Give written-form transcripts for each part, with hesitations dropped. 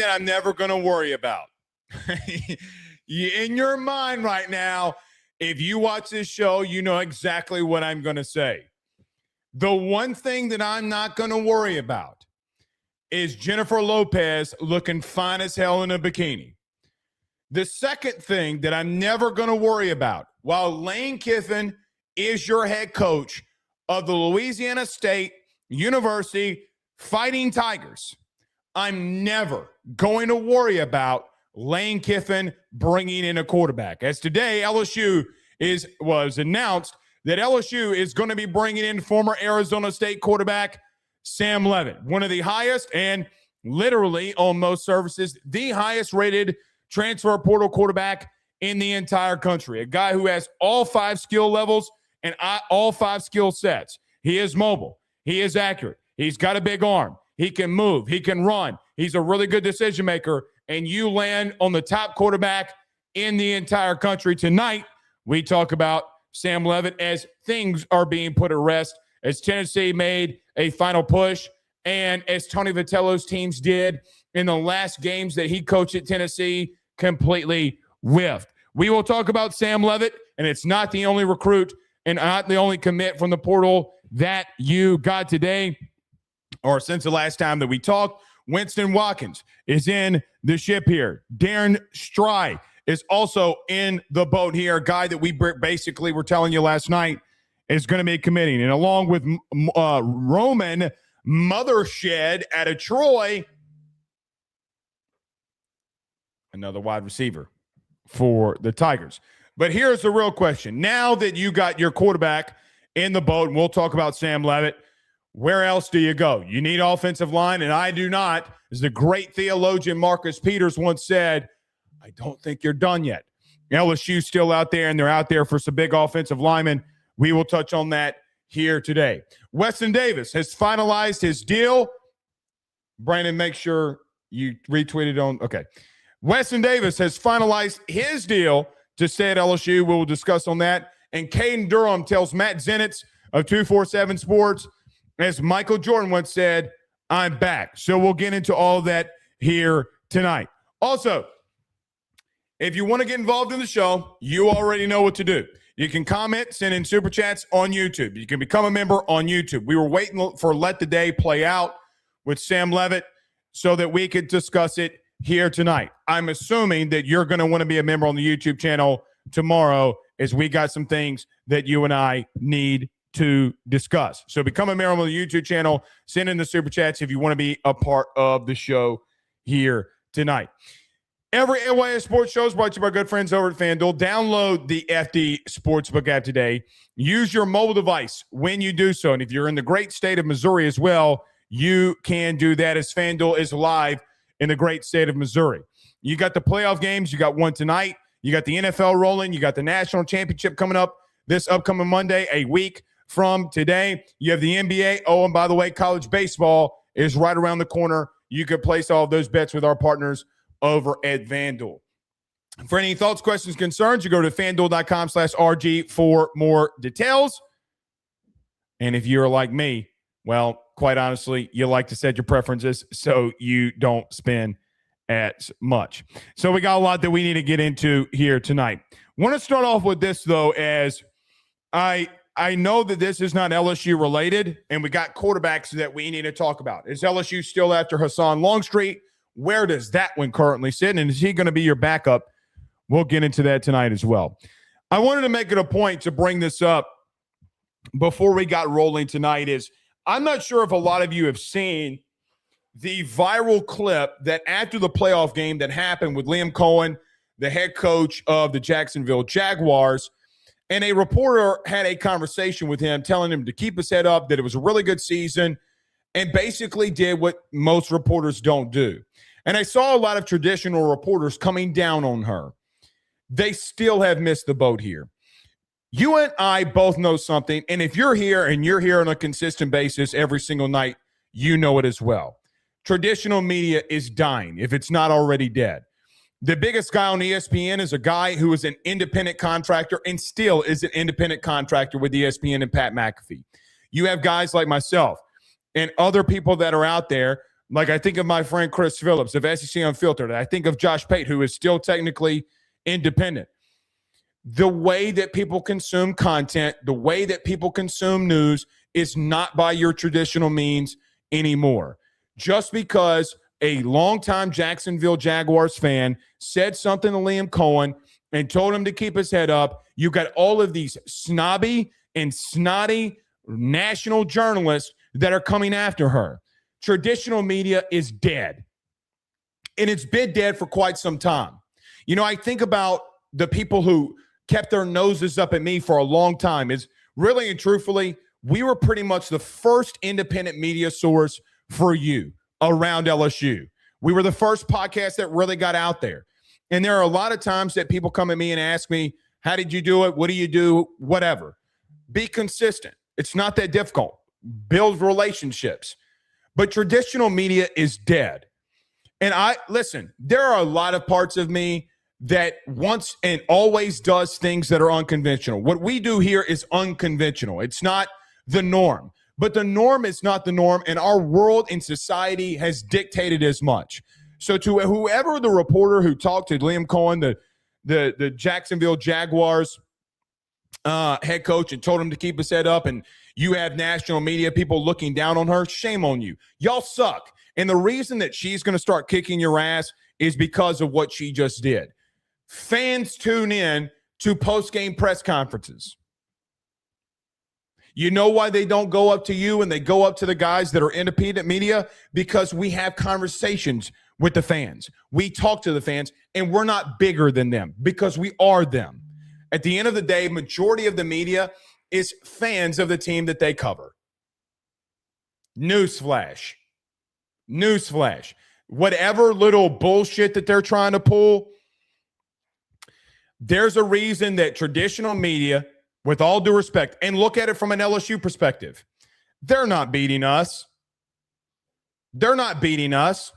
that I'm never going to worry about. In your mind right now, if you watch this show, you know exactly what I'm going to say. The one thing that I'm not going to worry about is Jennifer Lopez looking fine as hell in a bikini. The second thing that I'm never going to worry about, while Lane Kiffin is your head coach of the Louisiana State University Fighting Tigers, I'm never going to worry about Lane Kiffin bringing in a quarterback. As today, LSU was announced that LSU is going to be bringing in former Arizona State quarterback Sam Levit, one of the highest and literally on most services, the highest rated transfer portal quarterback in the entire country. A guy who has all 5 skill levels and all 5 skill sets. He is mobile. He is accurate. He's got a big arm. He can move. He can run. He's a really good decision maker. And you land on the top quarterback in the entire country. Tonight, we talk about Sam Levit as things are being put at rest, as Tennessee made a final push, and as Tony Vitello's teams did in the last games that he coached at Tennessee, completely whiffed. We will talk about Sam Levit, and it's not the only recruit and not the only commit from the portal that you got today or since the last time that we talked. Winston Watkins is in the ship here. Darren Stry is also in the boat here, a guy that we basically were telling you last night is going to be committing. And along with Roman Mothershed out of Troy, another wide receiver for the Tigers. But here's the real question. Now that you got your quarterback in the boat, and we'll talk about Sam Levit, where else do you go? You need offensive line, and I do not. As the great theologian Marcus Peters once said, I don't think you're done yet. LSU's still out there, and they're out there for some big offensive linemen. We will touch on that here today. Weston Davis has finalized his deal. Brandon, make sure you retweet it on. Okay. Weston Davis has finalized his deal to stay at LSU. We'll discuss on that. And Caden Durham tells Matt Zenitz of 247 Sports, as Michael Jordan once said, I'm back. So we'll get into all of that here tonight. Also, if you want to get involved in the show, you already know what to do. You can comment, send in super chats on YouTube. You can become a member on YouTube. We were waiting for Let the Day play out with Sam Levit so that we could discuss it here tonight. I'm assuming that you're going to want to be a member on the YouTube channel tomorrow, as we got some things that you and I need to discuss. So become a member on the YouTube channel. Send in the super chats if you want to be a part of the show here tonight. Every NYS Sports Show is brought to you by our good friends over at FanDuel. Download the FD Sportsbook app today. Use your mobile device when you do so. And if you're in the great state of Missouri as well, you can do that, as FanDuel is live in the great state of Missouri. You got the playoff games. You got one tonight. You got the NFL rolling. You got the national championship coming up this upcoming Monday, a week from today. You have the NBA. Oh, and by the way, college baseball is right around the corner. You could place all of those bets with our partners over at FanDuel. For any thoughts, questions, concerns, you go to FanDuel.com/RG for more details. And if you're like me, well, quite honestly, you like to set your preferences so you don't spend as much. So we got a lot that we need to get into here tonight. Want to start off with this, though, as I know that this is not LSU related, and we got quarterbacks that we need to talk about. Is LSU still after Hassan Longstreet? Where does that one currently sit? And is he going to be your backup? We'll get into that tonight as well. I wanted to make it a point to bring this up before we got rolling tonight. Is I'm not sure if a lot of you have seen the viral clip that after the playoff game that happened with Liam Cohen, the head coach of the Jacksonville Jaguars, and a reporter had a conversation with him telling him to keep his head up, that it was a really good season, and basically did what most reporters don't do. And I saw a lot of traditional reporters coming down on her. They still have missed the boat here. You and I both know something, and if you're here and you're here on a consistent basis every single night, you know it as well. Traditional media is dying, if it's not already dead. The biggest guy on ESPN is a guy who is an independent contractor and still is an independent contractor with ESPN and Pat McAfee. You have guys like myself and other people that are out there Like I think of my friend Chris Phillips of SEC Unfiltered. I think of Josh Pate, who is still technically independent. The way that people consume content, the way that people consume news is not by your traditional means anymore. Just because a longtime Jacksonville Jaguars fan said something to Liam Cohen and told him to keep his head up, you got all of these snobby and snotty national journalists that are coming after her. Traditional media is dead. And it's been dead for quite some time. You know, I think about the people who kept their noses up at me for a long time. Is really and truthfully, we were pretty much the first independent media source for you around LSU. We were the first podcast that really got out there. And there are a lot of times that people come at me and ask me, how did you do it? What do you do? Whatever. Be consistent. It's not that difficult. Build relationships. But traditional media is dead. And listen, there are a lot of parts of me that once and always does things that are unconventional. What we do here is unconventional. It's not the norm. But the norm is not the norm, and our world and society has dictated as much. So to whoever the reporter who talked to Liam Cohen, the Jacksonville Jaguars head coach, and told him to keep his head up, and you have national media people looking down on her, shame on you. Y'all suck. And the reason that she's going to start kicking your ass is because of what she just did. Fans tune in to post-game press conferences. You know why they don't go up to you and they go up to the guys that are independent media? Because we have conversations with the fans. We talk to the fans, and we're not bigger than them because we are them. At the end of the day, majority of the media is fans of the team that they cover. Newsflash. Newsflash. Whatever little bullshit that they're trying to pull, there's a reason that traditional media, with all due respect, and look at it from an LSU perspective, they're not beating us. They're not beating us.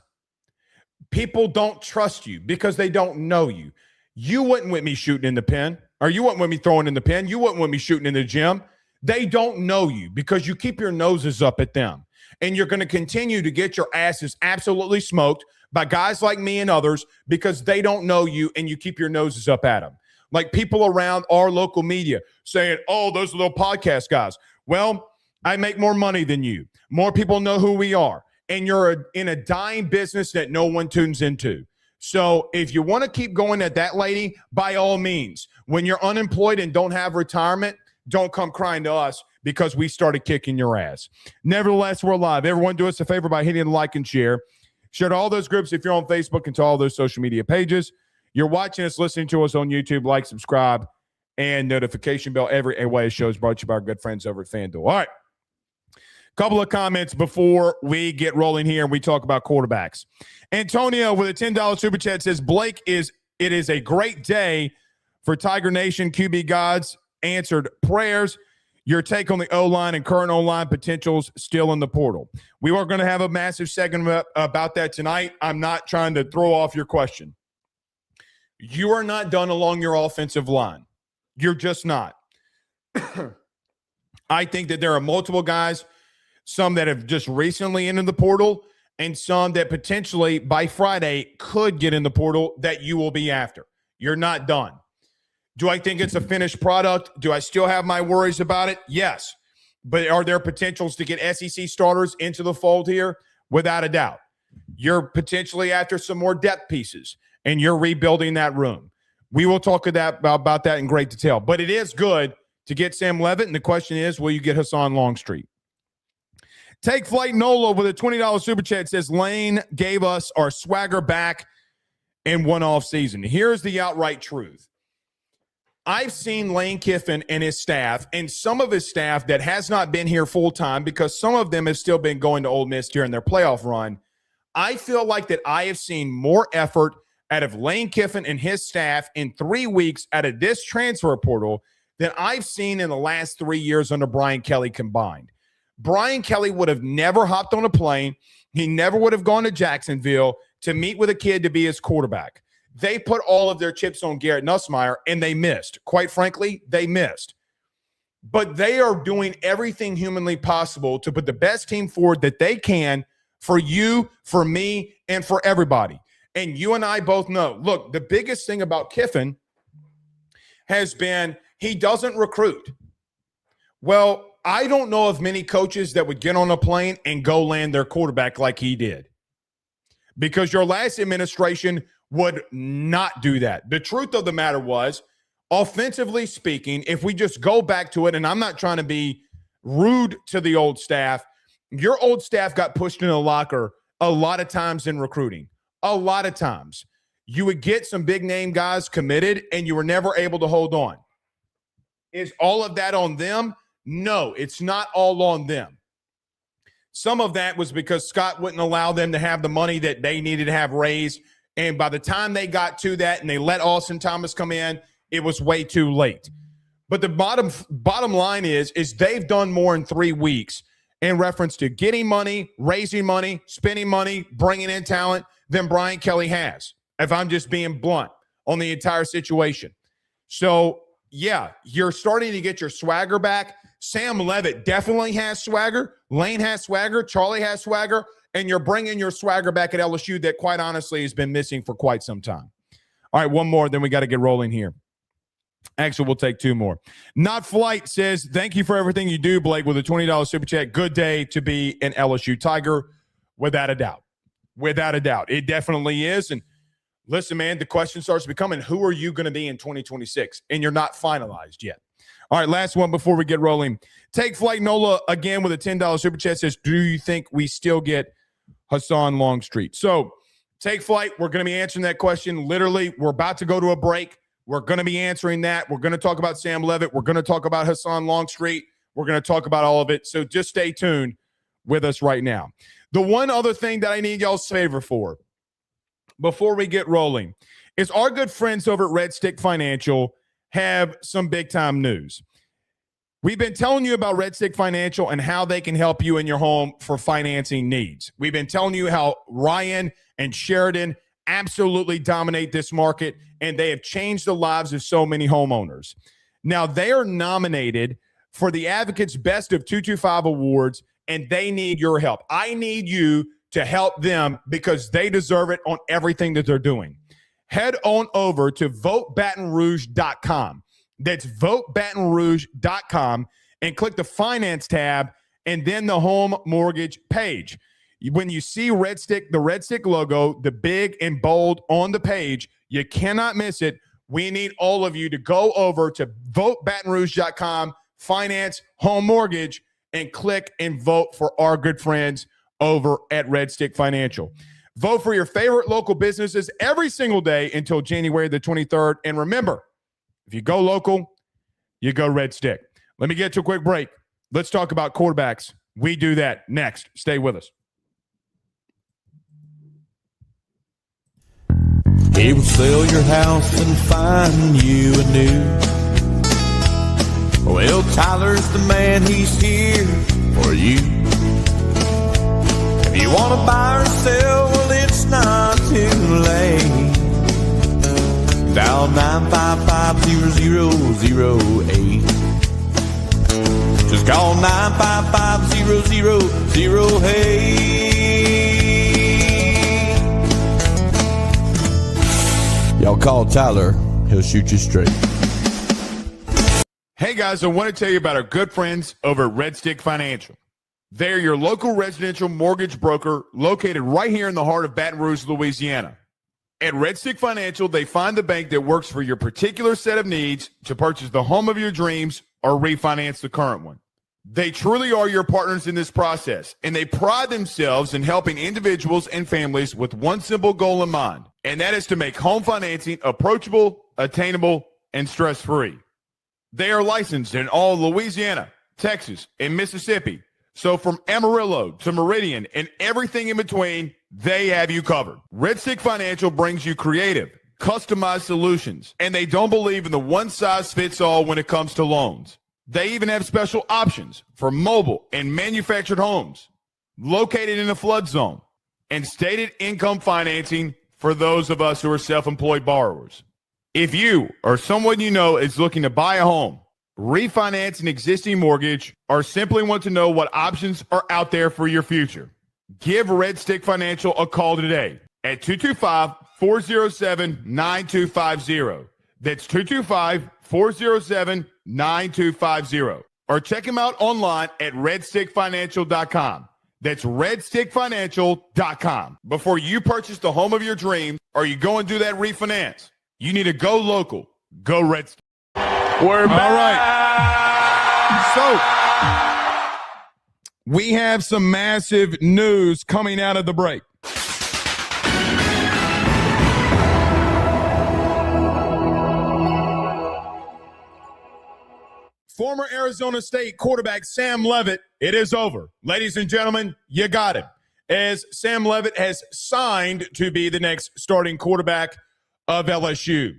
People don't trust you because they don't know you. You wouldn't want me shooting in the pen, or you wouldn't want me throwing in the pen. You wouldn't want me shooting in the gym. They don't know you because you keep your noses up at them. And you're going to continue to get your asses absolutely smoked by guys like me and others because they don't know you and you keep your noses up at them. Like people around our local media saying, oh, those little podcast guys. Well, I make more money than you. More people know who we are. And you're in a dying business that no one tunes into. So if you want to keep going at that lady, by all means, when you're unemployed and don't have retirement, don't come crying to us because we started kicking your ass. Nevertheless, we're live. Everyone do us a favor by hitting like and share. Share to all those groups if you're on Facebook and to all those social media pages. You're watching us, listening to us on YouTube. Like, subscribe, and notification bell. Every AYS show is brought to you by our good friends over at FanDuel. All right. Couple of comments before we get rolling here and we talk about quarterbacks. Antonio with a $10 super chat says, Blake, it is a great day for Tiger Nation. QB gods answered prayers. Your take on the O-line and current O-line potentials still in the portal. We are going to have a massive segment about that tonight. I'm not trying to throw off your question. You are not done along your offensive line. You're just not. I think that there are multiple guys, some that have just recently entered the portal and some that potentially by Friday could get in the portal that you will be after. You're not done. Do I think it's a finished product? Do I still have my worries about it? Yes. But are there potentials to get SEC starters into the fold here? Without a doubt. You're potentially after some more depth pieces, and you're rebuilding that room. We will talk about that in great detail. But it is good to get Sam Levit, and the question is, will you get Hassan Longstreet? Take Flight Nola with a $20 super chat. Says Lane gave us our swagger back in one off season. Here's the outright truth. I've seen Lane Kiffin and his staff, and some of his staff that has not been here full time because some of them have still been going to Ole Miss during their playoff run. I feel like that I have seen more effort out of Lane Kiffin and his staff in 3 weeks out of this transfer portal than I've seen in the last 3 years under Brian Kelly combined. Brian Kelly would have never hopped on a plane. He never would have gone to Jacksonville to meet with a kid to be his quarterback. They put all of their chips on Garrett Nussmeier, and they missed. Quite frankly, they missed. But they are doing everything humanly possible to put the best team forward that they can for you, for me, and for everybody. And you and I both know, look, the biggest thing about Kiffin has been he doesn't recruit. Well, I don't know of many coaches that would get on a plane and go land their quarterback like he did, because your last administration would not do that. The truth of the matter was, offensively speaking, if we just go back to it, and I'm not trying to be rude to the old staff, your old staff got pushed in a locker a lot of times in recruiting. A lot of times. You would get some big name guys committed and you were never able to hold on. Is all of that on them? No, it's not all on them. Some of that was because Scott wouldn't allow them to have the money that they needed to have raised. And by the time they got to that and they let Austin Thomas come in, it was way too late. But the bottom line is they've done more in 3 weeks in reference to getting money, raising money, spending money, bringing in talent than Brian Kelly has, if I'm just being blunt on the entire situation. So, yeah, you're starting to get your swagger back. Sam Levit definitely has swagger. Lane has swagger. Charlie has swagger. And you're bringing your swagger back at LSU that, quite honestly, has been missing for quite some time. All right, one more, then we got to get rolling here. Actually, we'll take 2 more. Not Flight says, thank you for everything you do, Blake, with a $20 super chat. Good day to be an LSU Tiger, without a doubt. Without a doubt. It definitely is. And listen, man, the question starts becoming, who are you going to be in 2026? And you're not finalized yet. All right, last one before we get rolling. Take Flight Nola again with a $10 super chat says, do you think we still get Hassan Longstreet? So, Take Flight, we're going to be answering that question. Literally, we're about to go to a break. We're going to be answering that. We're going to talk about Sam Levit. We're going to talk about Hassan Longstreet. We're going to talk about all of it. So just stay tuned with us right now. The one other thing that I need y'all's favor for before we get rolling is our good friends over at Red Stick Financial have some big-time news. We've been telling you about Red Stick Financial and how they can help you in your home for financing needs. We've been telling you how Ryan and Sheridan absolutely dominate this market, and they have changed the lives of so many homeowners. Now, they are nominated for the Advocates Best of 225 Awards, and they need your help. I need you to help them because they deserve it on everything that they're doing. Head on over to votebatonrouge.com. That's votebatonrouge.com and click the Finance tab and then the Home Mortgage page. When you see the Red Stick logo, the big and bold on the page, you cannot miss it. We need all of you to go over to votebatonrouge.com, finance, home mortgage, and click and vote for our good friends over at Red Stick Financial. Vote for your favorite local businesses every single day until January the 23rd. And remember, if you go local, you go Red Stick. Let me get to a quick break. Let's talk about quarterbacks. We do that next. Stay with us. He will sell your house and find you a new. Well, Tyler's the man, he's here for you. If you want to buy or sell, well, it's not too late. Dial 955-0008. Just call 955-0008. Y'all call Tyler, he'll shoot you straight. Hey guys, I want to tell you about our good friends over at Red Stick Financial. They're your local residential mortgage broker located right here in the heart of Baton Rouge, Louisiana. At Red Stick Financial, they find the bank that works for your particular set of needs to purchase the home of your dreams or refinance the current one. They truly are your partners in this process, and they pride themselves in helping individuals and families with one simple goal in mind, and that is to make home financing approachable, attainable, and stress-free. They are licensed in all Louisiana, Texas, and Mississippi. So from Amarillo to Meridian and everything in between, they have you covered. Red Stick Financial brings you creative, customized solutions, and they don't believe in the one-size-fits-all when it comes to loans. They even have special options for mobile and manufactured homes located in a flood zone and stated income financing for those of us who are self-employed borrowers. If you or someone you know is looking to buy a home, refinance an existing mortgage, or simply want to know what options are out there for your future, Give Red Stick Financial a call today at 225-407-9250. That's 225-407-9250. Or check him out online at redstickfinancial.com. That's redstickfinancial.com. Before you purchase the home of your dreams or you go and do that refinance, you need to go local. Go Red Stick. We're back. All right. So we have some massive news coming out of the break. Former Arizona State quarterback Sam Levit, it is over. Ladies and gentlemen, you got him. As Sam Levit has signed to be the next starting quarterback of LSU.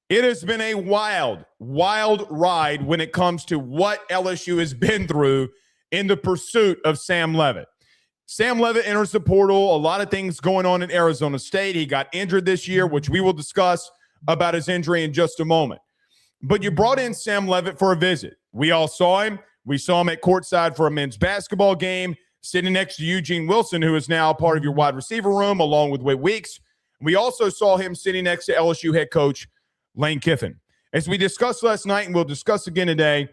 It has been a wild, wild ride when it comes to what LSU has been through in the pursuit of Sam Levit. Sam Levit enters the portal. A lot of things going on in Arizona State. He got injured this year, which we will discuss about his injury in just a moment. But you brought in Sam Levit for a visit. We all saw him. We saw him at courtside for a men's basketball game, sitting next to Eugene Wilson, who is now part of your wide receiver room, along with Whit Weeks. We also saw him sitting next to LSU head coach Lane Kiffin. As we discussed last night, and we'll discuss again today,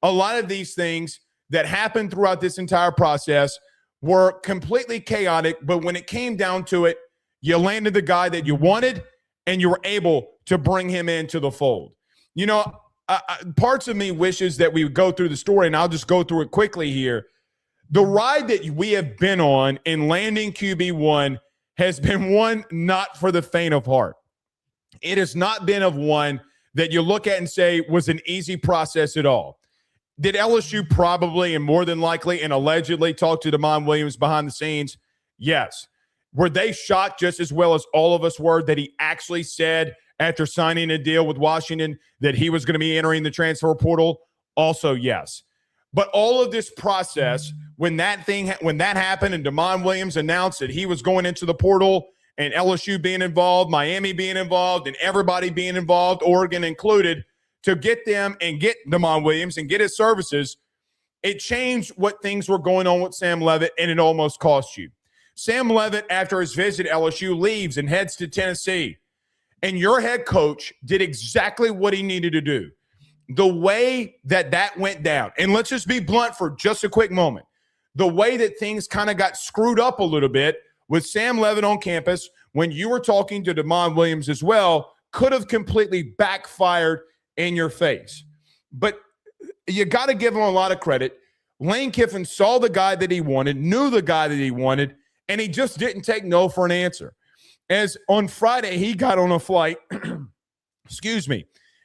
a lot of these things that happened throughout this entire process were completely chaotic, but when it came down to it, you landed the guy that you wanted, and you were able to bring him into the fold. You know, parts of me wishes that we would go through the story, and I'll just go through it quickly here. The ride that we have been on in landing QB1 has been one not for the faint of heart. It has not been of one that you look at and say was an easy process at all. Did LSU probably and more than likely and allegedly talk to Damon Williams behind the scenes? Yes. Were they shocked just as well as all of us were that he actually said after signing a deal with Washington that he was going to be entering the transfer portal? Also, yes. But all of this process, when that happened and Damon Williams announced that he was going into the portal and LSU being involved, Miami being involved, and everybody being involved, Oregon included, to get them and get Damon Williams and get his services, it changed what things were going on with Sam Levit, and it almost cost you. Sam Levit, after his visit at LSU, leaves and heads to Tennessee. And your head coach did exactly what he needed to do. The way that went down, and let's just be blunt for just a quick moment, the way that things kind of got screwed up a little bit with Sam Levit on campus when you were talking to Damon Williams as well could have completely backfired in your face. But you got to give him a lot of credit. Lane Kiffin saw the guy that he wanted, knew the guy that he wanted, and he just didn't take no for an answer. As on Friday, he got on a flight,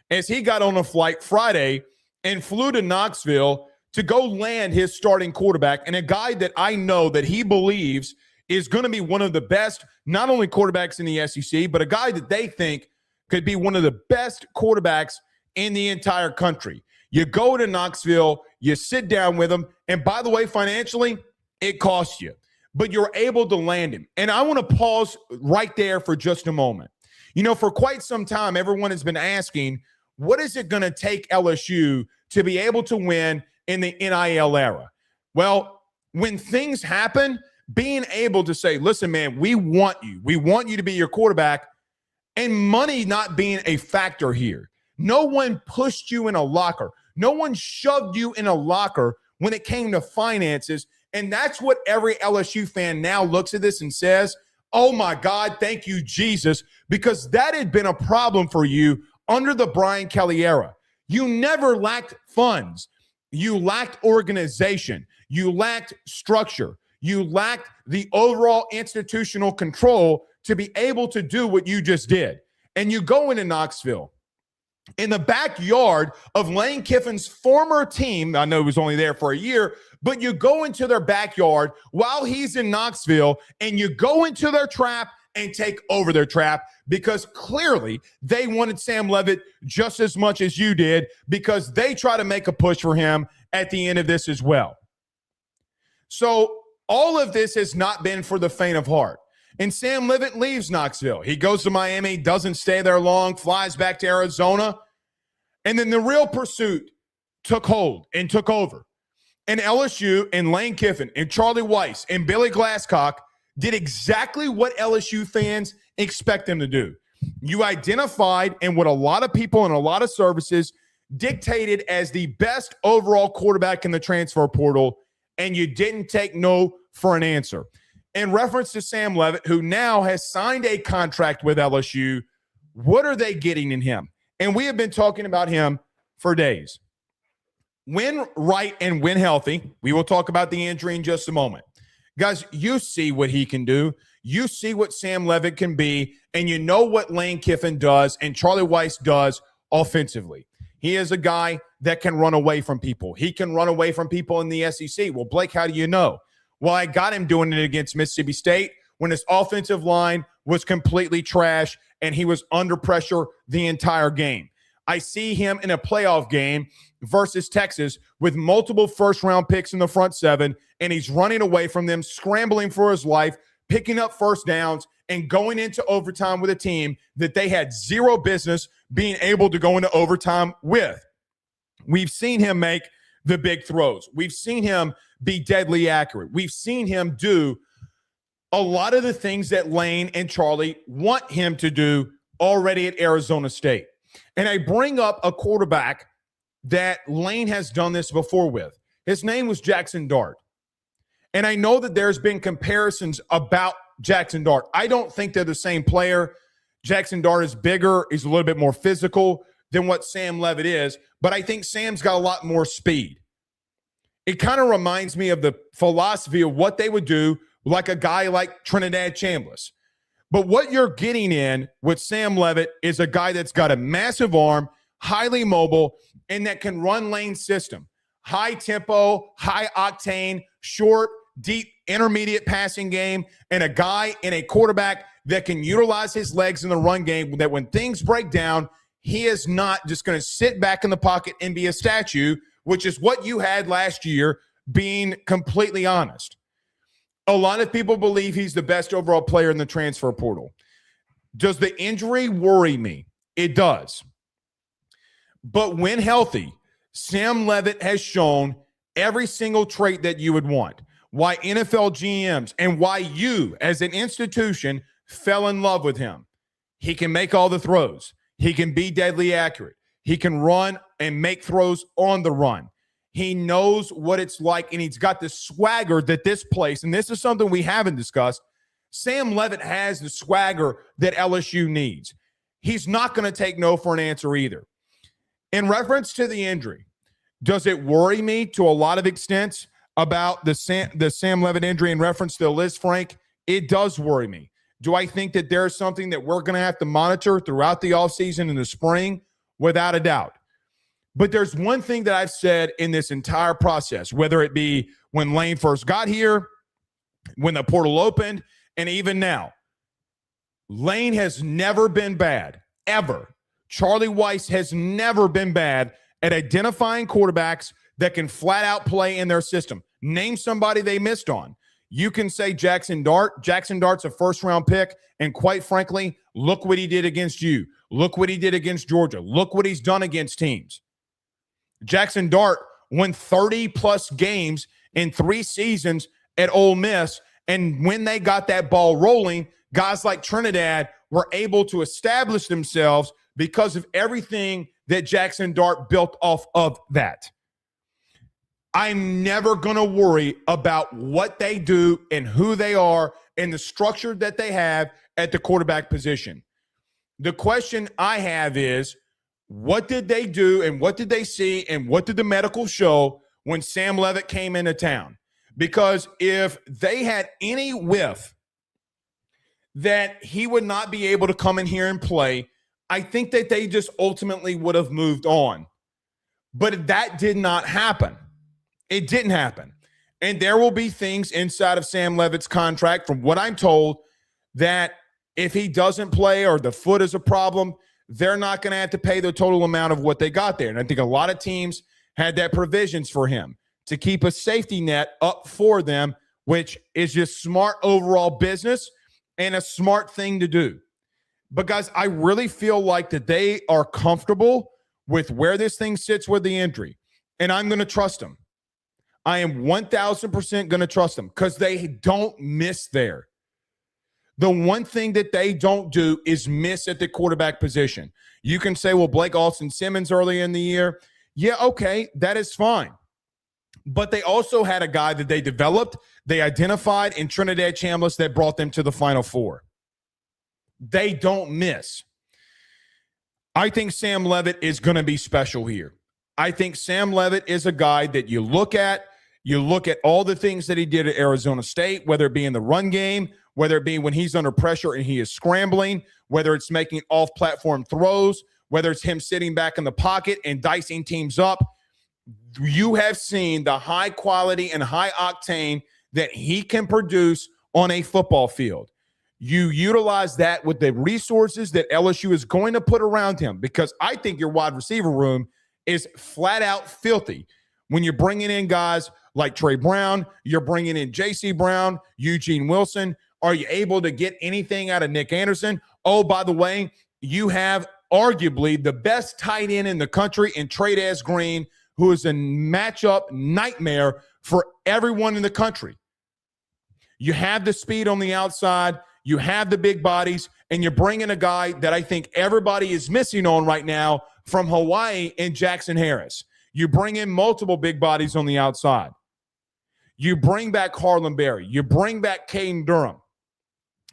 as he got on a flight Friday and flew to Knoxville to go land his starting quarterback, and a guy that I know that he believes is going to be one of the best, not only quarterbacks in the SEC, but a guy that they think could be one of the best quarterbacks in the entire country. You go to Knoxville, you sit down with him, and by the way, financially, it costs you. But you're able to land him. And I want to pause right there for just a moment. You know, for quite some time, everyone has been asking, what is it going to take LSU to be able to win in the NIL era? Well, when things happen, being able to say, listen, man, we want you. We want you to be your quarterback, and money not being a factor here. No one pushed you in a locker. No one shoved you in a locker when it came to finances. And that's what every LSU fan now looks at this and says, oh my God, thank you, Jesus, because that had been a problem for you under the Brian Kelly era. You never lacked funds. You lacked organization. You lacked structure. You lacked the overall institutional control to be able to do what you just did. And you go into Knoxville, in the backyard of Lane Kiffin's former team. I know he was only there for a year, but you go into their backyard while he's in Knoxville, and you go into their trap and take over their trap, because clearly they wanted Sam Levit just as much as you did, because they try to make a push for him at the end of this as well. So all of this has not been for the faint of heart. And Sam Levit leaves Knoxville. He goes to Miami, doesn't stay there long, flies back to Arizona. And then the real pursuit took hold and took over. And LSU and Lane Kiffin and Charlie Weiss and Billy Glasscock did exactly what LSU fans expect them to do. You identified and what a lot of people and a lot of services dictated as the best overall quarterback in the transfer portal, and you didn't take no for an answer. In reference to Sam Levit, who now has signed a contract with LSU, what are they getting in him? And we have been talking about him for days. When right and when healthy, we will talk about the injury in just a moment. Guys, you see what he can do. You see what Sam Levit can be, and you know what Lane Kiffin does and Charlie Weiss does offensively. He is a guy that can run away from people. He can run away from people in the SEC. Well, Blake, how do you know? Well, I got him doing it against Mississippi State when his offensive line was completely trash and he was under pressure the entire game. I see him in a playoff game versus Texas with multiple first-round picks in the front seven, and he's running away from them, scrambling for his life, picking up first downs, and going into overtime with a team that they had zero business being able to go into overtime with. We've seen him make the big throws. We've seen him be deadly accurate. We've seen him do a lot of the things that Lane and Charlie want him to do already at Arizona State. And I bring up a quarterback that Lane has done this before with. His name was Jackson Dart. And I know that there's been comparisons about Jackson Dart. I don't think they're the same player. Jackson Dart is bigger. He's a little bit more physical than what Sam Levit is. But I think Sam's got a lot more speed. It kind of reminds me of the philosophy of what they would do like a guy like Trinidad Chambliss. But what you're getting in with Sam Levit is a guy that's got a massive arm, highly mobile, and that can run Lane's system. High tempo, high octane, short, deep, intermediate passing game, and a guy and a quarterback that can utilize his legs in the run game, that when things break down, he is not just going to sit back in the pocket and be a statue, which is what you had last year, being completely honest. A lot of people believe he's the best overall player in the transfer portal. Does the injury worry me? It does. But when healthy, Sam Levit has shown every single trait that you would want. Why NFL GMs and why you as an institution fell in love with him. He can make all the throws. He can be deadly accurate. He can run and make throws on the run. He knows what it's like, and he's got the swagger that this place, and this is something we haven't discussed, Sam Levit has the swagger that LSU needs. He's not going to take no for an answer either. In reference to the injury, does it worry me to a lot of extents about the Sam Levit injury in reference to Liz Frank? It does worry me. Do I think that there's something that we're going to have to monitor throughout the offseason in the spring? Without a doubt. But there's one thing that I've said in this entire process, whether it be when Lane first got here, when the portal opened, and even now. Lane has never been bad, ever. Charlie Weiss has never been bad at identifying quarterbacks that can flat out play in their system. Name somebody they missed on. You can say Jackson Dart. Jackson Dart's a first-round pick, and quite frankly, look what he did against you. Look what he did against Georgia. Look what he's done against teams. Jackson Dart won 30-plus games in 3 seasons at Ole Miss, and when they got that ball rolling, guys like Trinidad were able to establish themselves because of everything that Jackson Dart built off of that. I'm never going to worry about what they do and who they are and the structure that they have at the quarterback position. The question I have is, what did they do and what did they see and what did the medical show when Sam Levit came into town? Because if they had any whiff that he would not be able to come in here and play, I think that they just ultimately would have moved on. But that did not happen. It didn't happen. And there will be things inside of Sam Levit's contract, from what I'm told, that if he doesn't play or the foot is a problem, they're not going to have to pay the total amount of what they got there. And I think a lot of teams had that provisions for him to keep a safety net up for them, which is just smart overall business and a smart thing to do. But guys, I really feel like that they are comfortable with where this thing sits with the injury, and I'm going to trust them. I am 1,000% going to trust them because they don't miss there. The one thing that they don't do is miss at the quarterback position. You can say, well, Blake Alston-Simmons early in the year. Yeah, okay, that is fine. But they also had a guy that they developed, they identified in Trinidad Chambliss that brought them to the Final Four. They don't miss. I think Sam Levit is going to be special here. I think Sam Levit is a guy that you look at all the things that he did at Arizona State, whether it be in the run game, whether it be when he's under pressure and he is scrambling, whether it's making off-platform throws, whether it's him sitting back in the pocket and dicing teams up. You have seen the high quality and high octane that he can produce on a football field. You utilize that with the resources that LSU is going to put around him, because I think your wide receiver room is flat out filthy. When you're bringing in guys like Trey Brown, you're bringing in J.C. Brown, Eugene Wilson. Are you able to get anything out of Nick Anderson? Oh, by the way, you have arguably the best tight end in the country in Trey'Daz Green, who is a matchup nightmare for everyone in the country. You have the speed on the outside. You have the big bodies, and you're bringing a guy that I think everybody is missing on right now from Hawaii in Jackson Harris. You bring in multiple big bodies on the outside. You bring back Harlem Berry. You bring back Caden Durham.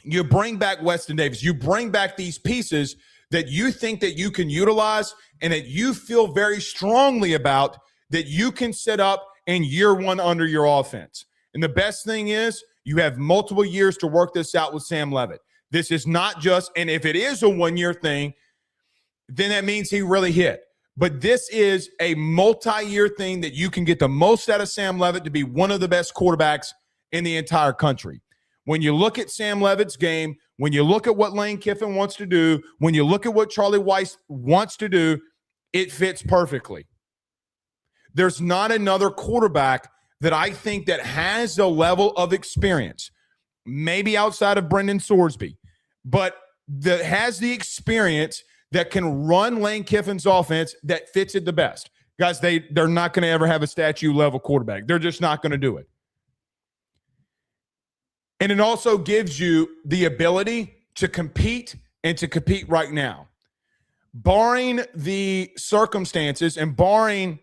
You bring back Weston Davis. You bring back these pieces that you think that you can utilize and that you feel very strongly about that you can set up in year one under your offense. And the best thing is you have multiple years to work this out with Sam Levit. This is not just, and if it is a one-year thing, then that means he really hit. But this is a multi-year thing that you can get the most out of Sam Levit to be one of the best quarterbacks in the entire country. When you look at Sam Levit's game, when you look at what Lane Kiffin wants to do, when you look at what Charlie Weiss wants to do, it fits perfectly. There's not another quarterback that I think that has a level of experience, maybe outside of Brendan Sorsby, but that has the experience that can run Lane Kiffin's offense that fits it the best. Guys, they're not going to ever have a statue-level quarterback. They're just not going to do it. And it also gives you the ability to compete and to compete right now. Barring the circumstances and barring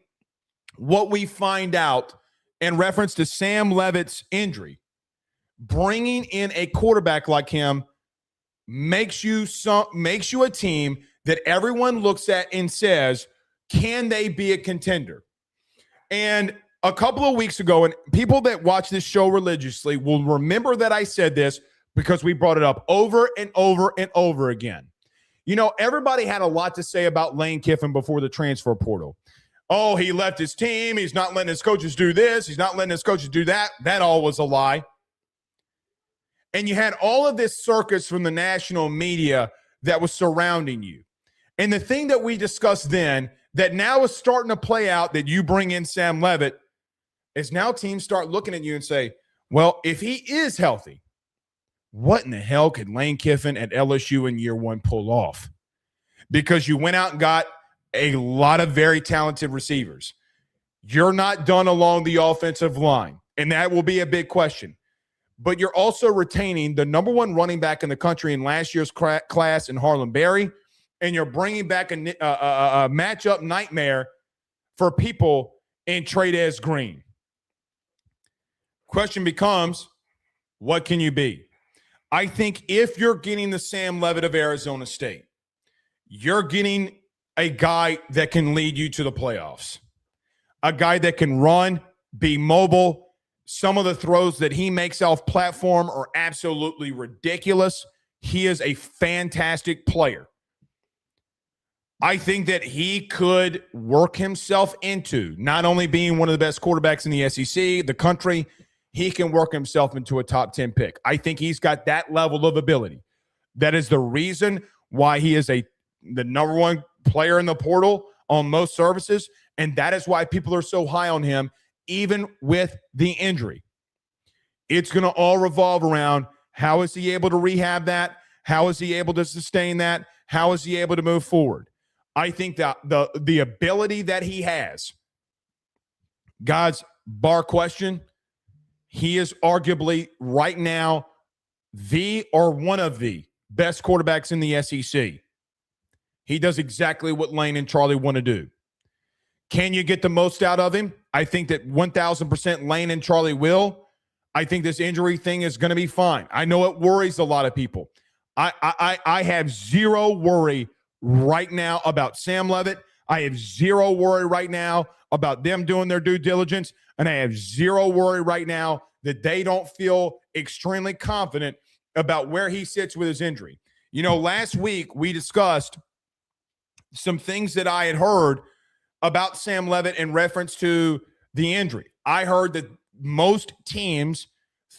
what we find out in reference to Sam Levit's injury, bringing in a quarterback like him makes you a team that everyone looks at and says, can they be a contender? And a couple of weeks ago, and people that watch this show religiously will remember that I said this because we brought it up over and over and over again. You know, everybody had a lot to say about Lane Kiffin before the transfer portal. Oh, he left his team. He's not letting his coaches do this. He's not letting his coaches do that. That all was a lie. And you had all of this circus from the national media that was surrounding you. And the thing that we discussed then that now is starting to play out that you bring in Sam Levit is now teams start looking at you and say, well, if he is healthy, what in the hell could Lane Kiffin at LSU in year one pull off? Because you went out and got a lot of very talented receivers. You're not done along the offensive line, and that will be a big question. But you're also retaining the number one running back in the country in last year's class in Harlem Berry, and you're bringing back a matchup nightmare for people in Trey'Daz Green. Question becomes, what can you be? I think if you're getting the Sam Levit of Arizona State, you're getting a guy that can lead you to the playoffs, a guy that can run, be mobile. Some of the throws that he makes off platform are absolutely ridiculous. He is a fantastic player. I think that he could work himself into not only being one of the best quarterbacks in the SEC, the country, he can work himself into a top 10 pick. I think he's got that level of ability. That is the reason why he is the number one player in the portal on most services, and that is why people are so high on him, even with the injury. It's going to all revolve around how is he able to rehab that? How is he able to sustain that? How is he able to move forward? I think that the ability that he has, guys, bar question, he is arguably right now the or one of the best quarterbacks in the SEC. He does exactly what Lane and Charlie want to do. Can you get the most out of him? I think that 1,000% Lane and Charlie will. I think this injury thing is going to be fine. I know it worries a lot of people. I have zero worry right now about Sam Levit. I have zero worry right now about them doing their due diligence. And I have zero worry right now that they don't feel extremely confident about where he sits with his injury. You know, last week we discussed some things that I had heard about Sam Levit in reference to the injury. I heard that most teams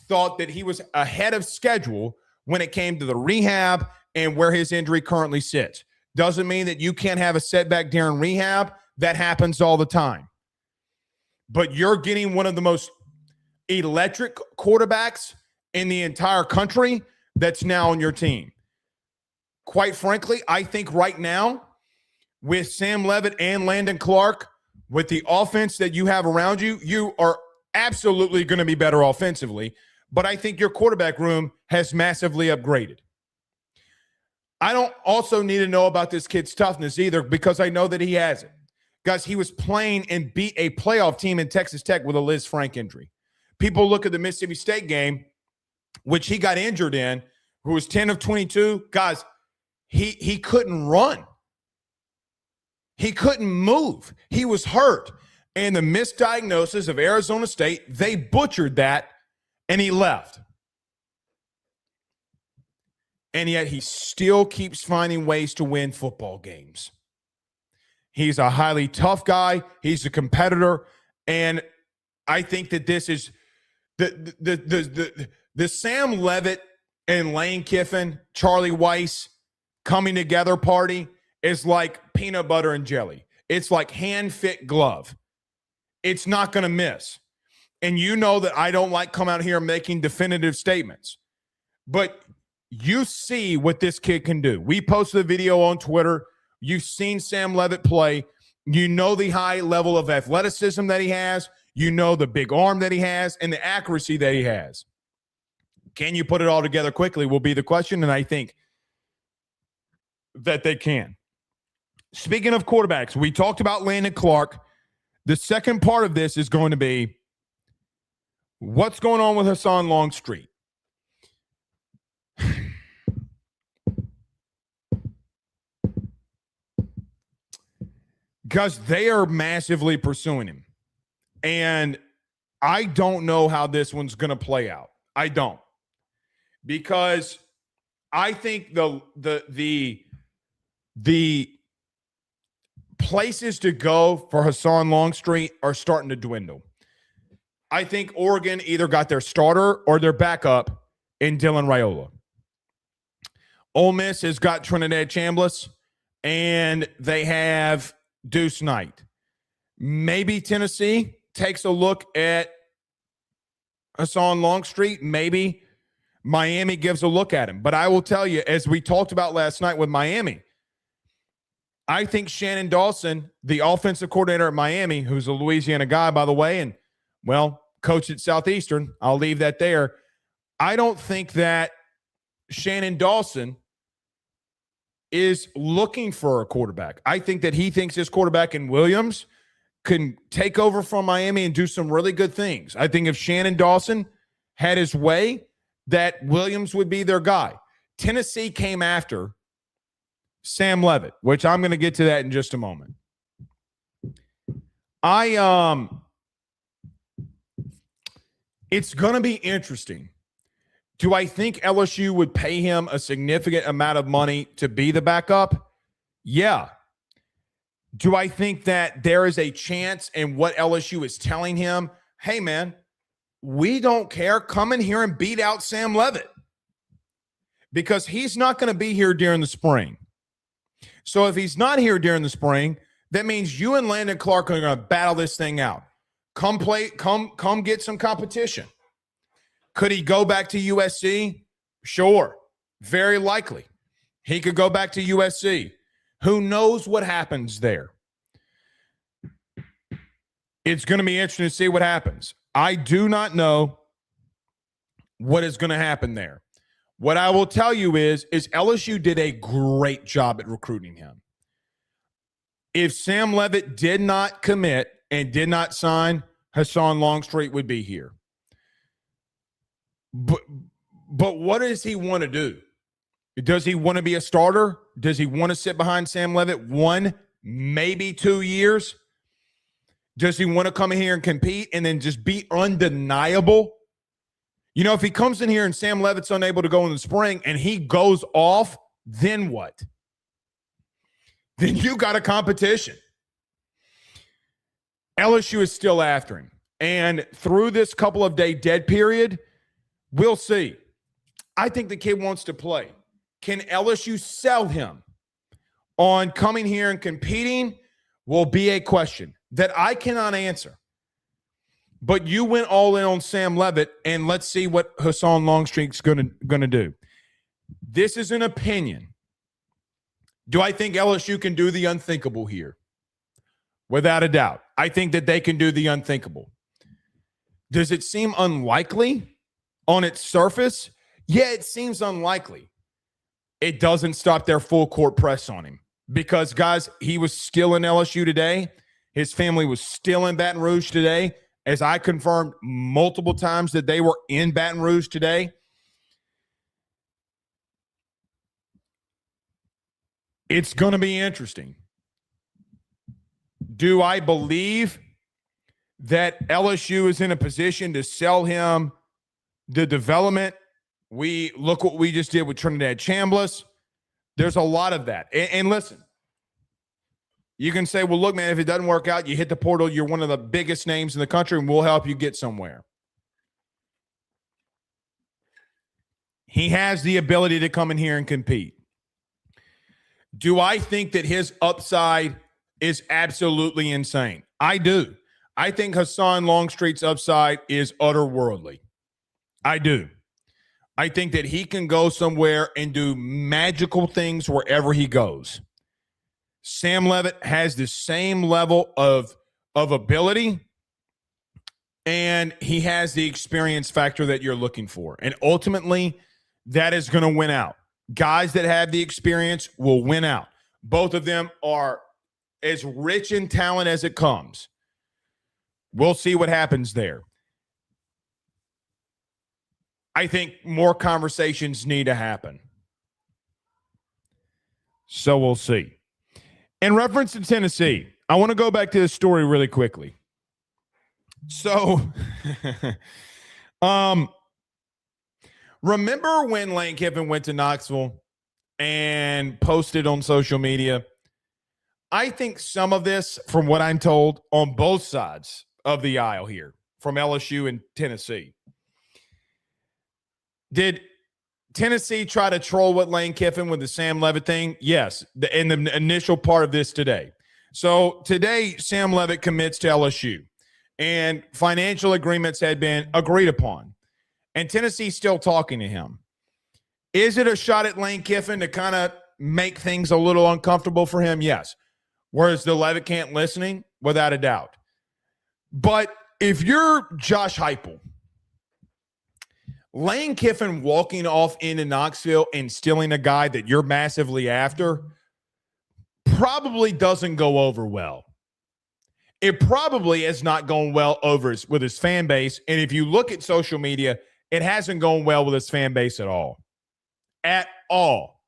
thought that he was ahead of schedule when it came to the rehab and where his injury currently sits. Doesn't mean that you can't have a setback during rehab. That happens all the time. But you're getting one of the most electric quarterbacks in the entire country that's now on your team. Quite frankly, I think right now, with Sam Levit and Landon Clark, with the offense that you have around you, you are absolutely going to be better offensively. But I think your quarterback room has massively upgraded. I don't also need to know about this kid's toughness either, because I know that he has it. Guys, he was playing and beat a playoff team in Texas Tech with a Liz Frank injury. People look at the Mississippi State game, which he got injured in, who was 10 of 22. Guys, he couldn't run. He couldn't move. He was hurt. And the misdiagnosis of Arizona State, they butchered that, and he left. And yet he still keeps finding ways to win football games. He's a highly tough guy. He's a competitor. And I think that this is the Sam Levit and Lane Kiffin, Charlie Weiss coming together party is like peanut butter and jelly. It's like hand-fit glove. It's not going to miss. And you know that I don't like come out here making definitive statements. But you see what this kid can do. We posted a video on Twitter. You've seen Sam Levit play. You know the high level of athleticism that he has. You know the big arm that he has and the accuracy that he has. Can you put it all together quickly will be the question, and I think that they can. Speaking of quarterbacks, we talked about Landon Clark. The second part of this is going to be what's going on with Hassan Longstreet. Because they are massively pursuing him. And I don't know how this one's going to play out. I don't. Because I think the places to go for Hassan Longstreet are starting to dwindle. I think Oregon either got their starter or their backup in Dylan Raiola. Ole Miss has got Trinidad Chambliss, and they have Deuce Knight. Maybe Tennessee takes a look at Hassan Longstreet. Maybe Miami gives a look at him. But I will tell you, as we talked about last night with Miami, I think Shannon Dawson, the offensive coordinator at Miami, who's a Louisiana guy, by the way, and, well, coach at Southeastern, I'll leave that there. I don't think that Shannon Dawson is looking for a quarterback. I think that he thinks his quarterback in Williams can take over from Miami and do some really good things. I think if Shannon Dawson had his way, that Williams would be their guy. Tennessee came after Sam Levit, which I'm going to get to that in just a moment. It's going to be interesting. Do I think LSU would pay him a significant amount of money to be the backup? Yeah. Do I think that there is a chance in what LSU is telling him, hey, man, we don't care. Come in here and beat out Sam Levit. Because he's not going to be here during the spring. So if he's not here during the spring, that means you and Landon Clark are going to battle this thing out. Come play, come get some competition. Could he go back to USC? Sure. Very likely. He could go back to USC. Who knows what happens there? It's going to be interesting to see what happens. I do not know what is going to happen there. What I will tell you is LSU did a great job at recruiting him. If Sam Levit did not commit and did not sign, Hassan Longstreet would be here. But what does he want to do? Does he want to be a starter? Does he want to sit behind Sam Levit 1, maybe 2 years? Does he want to come in here and compete and then just be undeniable? You know, if he comes in here and Sam Levit's unable to go in the spring and he goes off, then what? Then you got a competition. LSU is still after him. And through this couple of day dead period, we'll see. I think the kid wants to play. Can LSU sell him on coming here and competing? Will be a question that I cannot answer. But you went all in on Sam Levit, and let's see what Hassan Longstreet's gonna do. This is an opinion. Do I think LSU can do the unthinkable here? Without a doubt. I think that they can do the unthinkable. Does it seem unlikely on its surface? Yeah, it seems unlikely. It doesn't stop their full court press on him. Because, guys, he was still in LSU today. His family was still in Baton Rouge today. As I confirmed multiple times that they were in Baton Rouge today. It's going to be interesting. Do I believe that LSU is in a position to sell him the development? We look what we just did with Trinidad Chambliss. There's a lot of that. And listen, you can say, well, look, man, if it doesn't work out, you hit the portal, you're one of the biggest names in the country, and we'll help you get somewhere. He has the ability to come in here and compete. Do I think that his upside is absolutely insane? I do. I think Hassan Longstreet's upside is otherworldly. I do. I think that he can go somewhere and do magical things wherever he goes. Sam Levit has the same level of ability, and he has the experience factor that you're looking for. And ultimately, that is going to win out. Guys that have the experience will win out. Both of them are as rich in talent as it comes. We'll see what happens there. I think more conversations need to happen. So we'll see. In reference to Tennessee, I want to go back to this story really quickly. So, remember when Lane Kiffin went to Knoxville and posted on social media? I think some of this, from what I'm told, on both sides of the aisle here, from LSU and Tennessee. Did Tennessee try to troll with Lane Kiffin with the Sam Levit thing? Yes, in the initial part of this today. So today, Sam Levit commits to LSU, and financial agreements had been agreed upon. And Tennessee's still talking to him. Is it a shot at Lane Kiffin to kind of make things a little uncomfortable for him? Yes. Whereas the Levitt camp listening? Without a doubt. But if you're Josh Heupel, Lane Kiffin walking off into Knoxville and stealing a guy that you're massively after probably doesn't go over well. It probably is not going well over with his fan base. And if you look at social media, it hasn't gone well with his fan base at all. At all.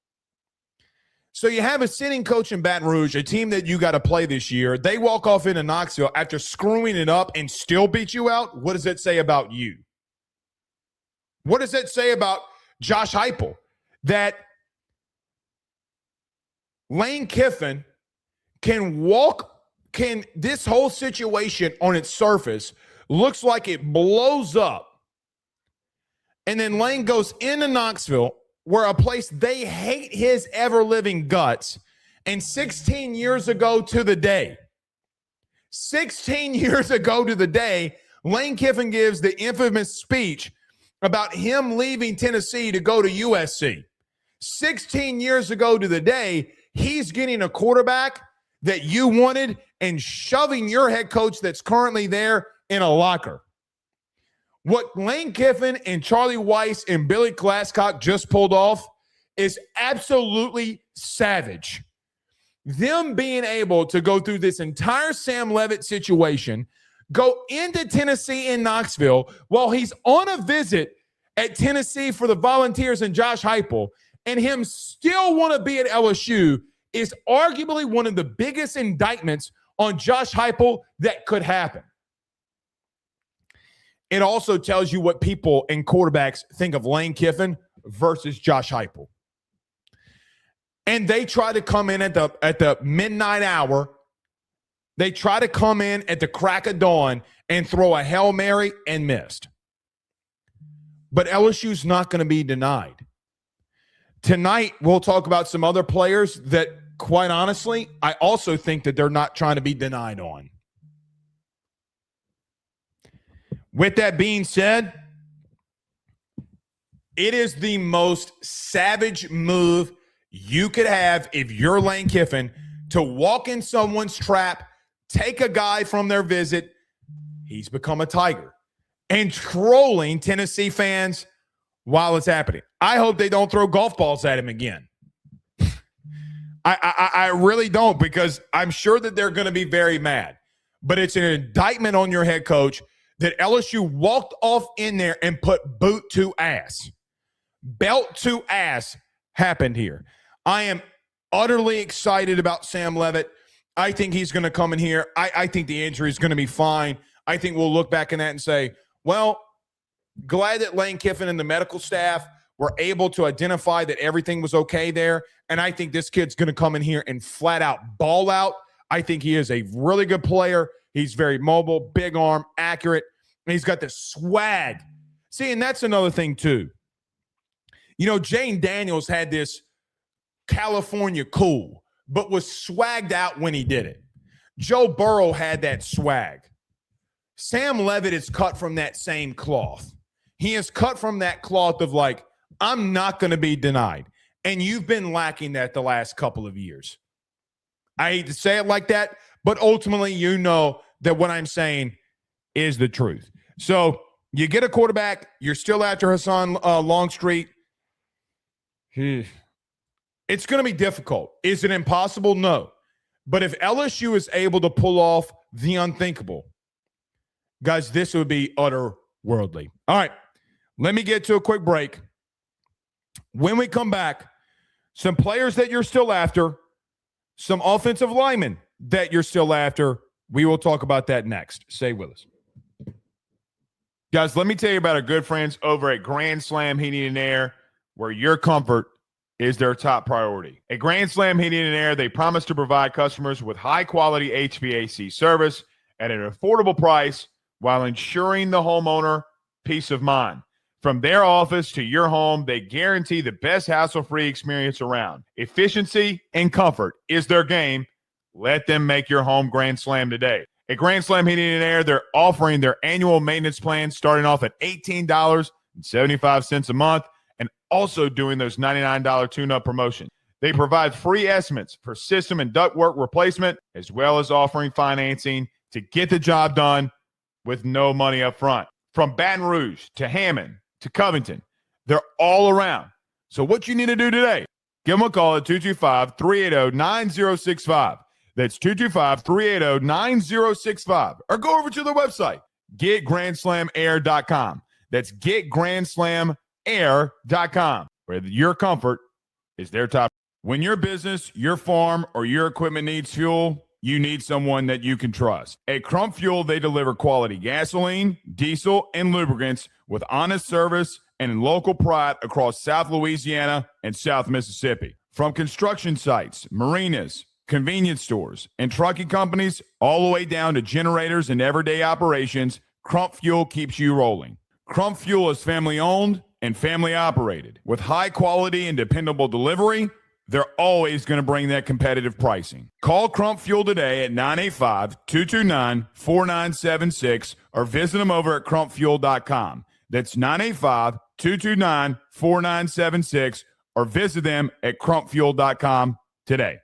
So you have a sitting coach in Baton Rouge, a team that you got to play this year. They walk off into Knoxville after screwing it up and still beat you out. What does that say about you? What does that say about Josh Heupel? That Lane Kiffin can this whole situation on its surface looks like it blows up. And then Lane goes into Knoxville, where a place they hate his ever-living guts. And 16 years ago to the day, 16 years ago to the day, Lane Kiffin gives the infamous speech about him leaving Tennessee to go to USC. 16 years ago to the day, he's getting a quarterback that you wanted and shoving your head coach that's currently there in a locker. What Lane Kiffin and Charlie Weiss and Billy Glasscock just pulled off is absolutely savage. Them being able to go through this entire Sam Levit situation, go into Tennessee in Knoxville while he's on a visit at Tennessee for the Volunteers and Josh Heupel, and him still want to be at LSU is arguably one of the biggest indictments on Josh Heupel that could happen. It also tells you what people and quarterbacks think of Lane Kiffin versus Josh Heupel. And they try to come in at the midnight hour. They try to come in at the crack of dawn and throw a Hail Mary and missed. But LSU's not going to be denied. Tonight, we'll talk about some other players that, quite honestly, I also think that they're not trying to be denied on. With that being said, it is the most savage move you could have if you're Lane Kiffin to walk in someone's trap, take a guy from their visit, he's become a Tiger, and trolling Tennessee fans while it's happening. I hope they don't throw golf balls at him again. I really don't, because I'm sure that they're going to be very mad. But it's an indictment on your head coach that LSU walked off in there and put boot to ass. Belt to ass happened here. I am utterly excited about Sam Levit. I think he's going to come in here. I think the injury is going to be fine. I think we'll look back in that and say, well, glad that Lane Kiffin and the medical staff were able to identify that everything was okay there. And I think this kid's going to come in here and flat out ball out. I think he is a really good player. He's very mobile, big arm, accurate, and he's got the swag. See, and that's another thing too. You know, Jane Daniels had this California cool, but was swagged out when he did it. Joe Burrow had that swag. Sam Levit is cut from that same cloth. He is cut from that cloth of like, I'm not going to be denied. And you've been lacking that the last couple of years. I hate to say it like that, but ultimately you know that what I'm saying is the truth. So you get a quarterback, you're still after Hassan Longstreet. It's going to be difficult. Is it impossible? No. But if LSU is able to pull off the unthinkable, guys, this would be otherworldly. All right, let me get to a quick break. When we come back, some players that you're still after, some offensive linemen that you're still after. We will talk about that next. Stay with us. Guys, let me tell you about our good friends over at Grand Slam Heating and Air, where your comfort is their top priority. At Grand Slam Heating and Air, they promise to provide customers with high-quality HVAC service at an affordable price while ensuring the homeowner peace of mind. From their office to your home, they guarantee the best hassle-free experience around. Efficiency and comfort is their game. Let them make your home Grand Slam today. At Grand Slam Heating and Air, they're offering their annual maintenance plan starting off at $18.75 a month and also doing those $99 tune-up promotions. They provide free estimates for system and ductwork replacement, as well as offering financing to get the job done with no money up front. From Baton Rouge to Hammond to Covington, they're all around. So what you need to do today, give them a call at 225-380-9065. That's 225-380-9065. Or go over to their website, getgrandslamair.com. That's getgrandslamair.com, where your comfort is their top. When your business, your farm, or your equipment needs fuel, you need someone that you can trust. At Crump Fuel, they deliver quality gasoline, diesel, and lubricants with honest service and local pride across South Louisiana and South Mississippi. From construction sites, marinas, convenience stores, and trucking companies, all the way down to generators and everyday operations, Crump Fuel keeps you rolling. Crump Fuel is family-owned and family-operated. With high quality and dependable delivery, they're always going to bring that competitive pricing. Call Crump Fuel today at 985-229-4976 or visit them over at crumpfuel.com. That's 985-229-4976 or visit them at crumpfuel.com today.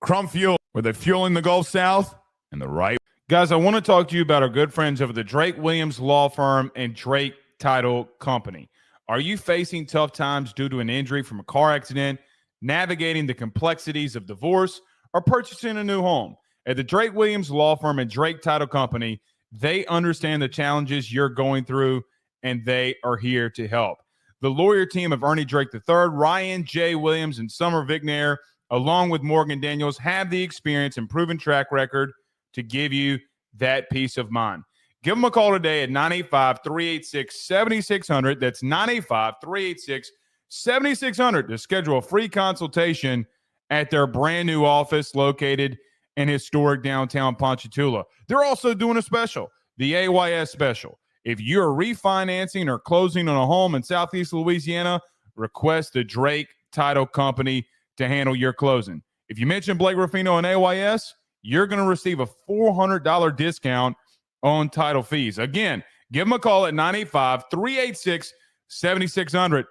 Crump Fuel, where they're fueling the Gulf South in the right. Guys, I want to talk to you about our good friends over the Drake Williams Law Firm and Drake Title Company. Are you facing tough times due to an injury from a car accident, navigating the complexities of divorce, or purchasing a new home? At the Drake Williams Law Firm and Drake Title Company, they understand the challenges you're going through, and they are here to help. The lawyer team of Ernie Drake III, Ryan J. Williams, and Summer Vignair, along with Morgan Daniels, have the experience and proven track record to give you that peace of mind. Give them a call today at 985-386-7600. That's 985-386-7600 to schedule a free consultation at their brand new office located in historic downtown Ponchatoula. They're also doing a special, the AYS special. If you're refinancing or closing on a home in Southeast Louisiana, request the Drake Title Company to handle your closing. If you mention Blake Ruffino and AYS, you're going to receive a $400 discount on title fees. Again, give them a call at 985-386-7600.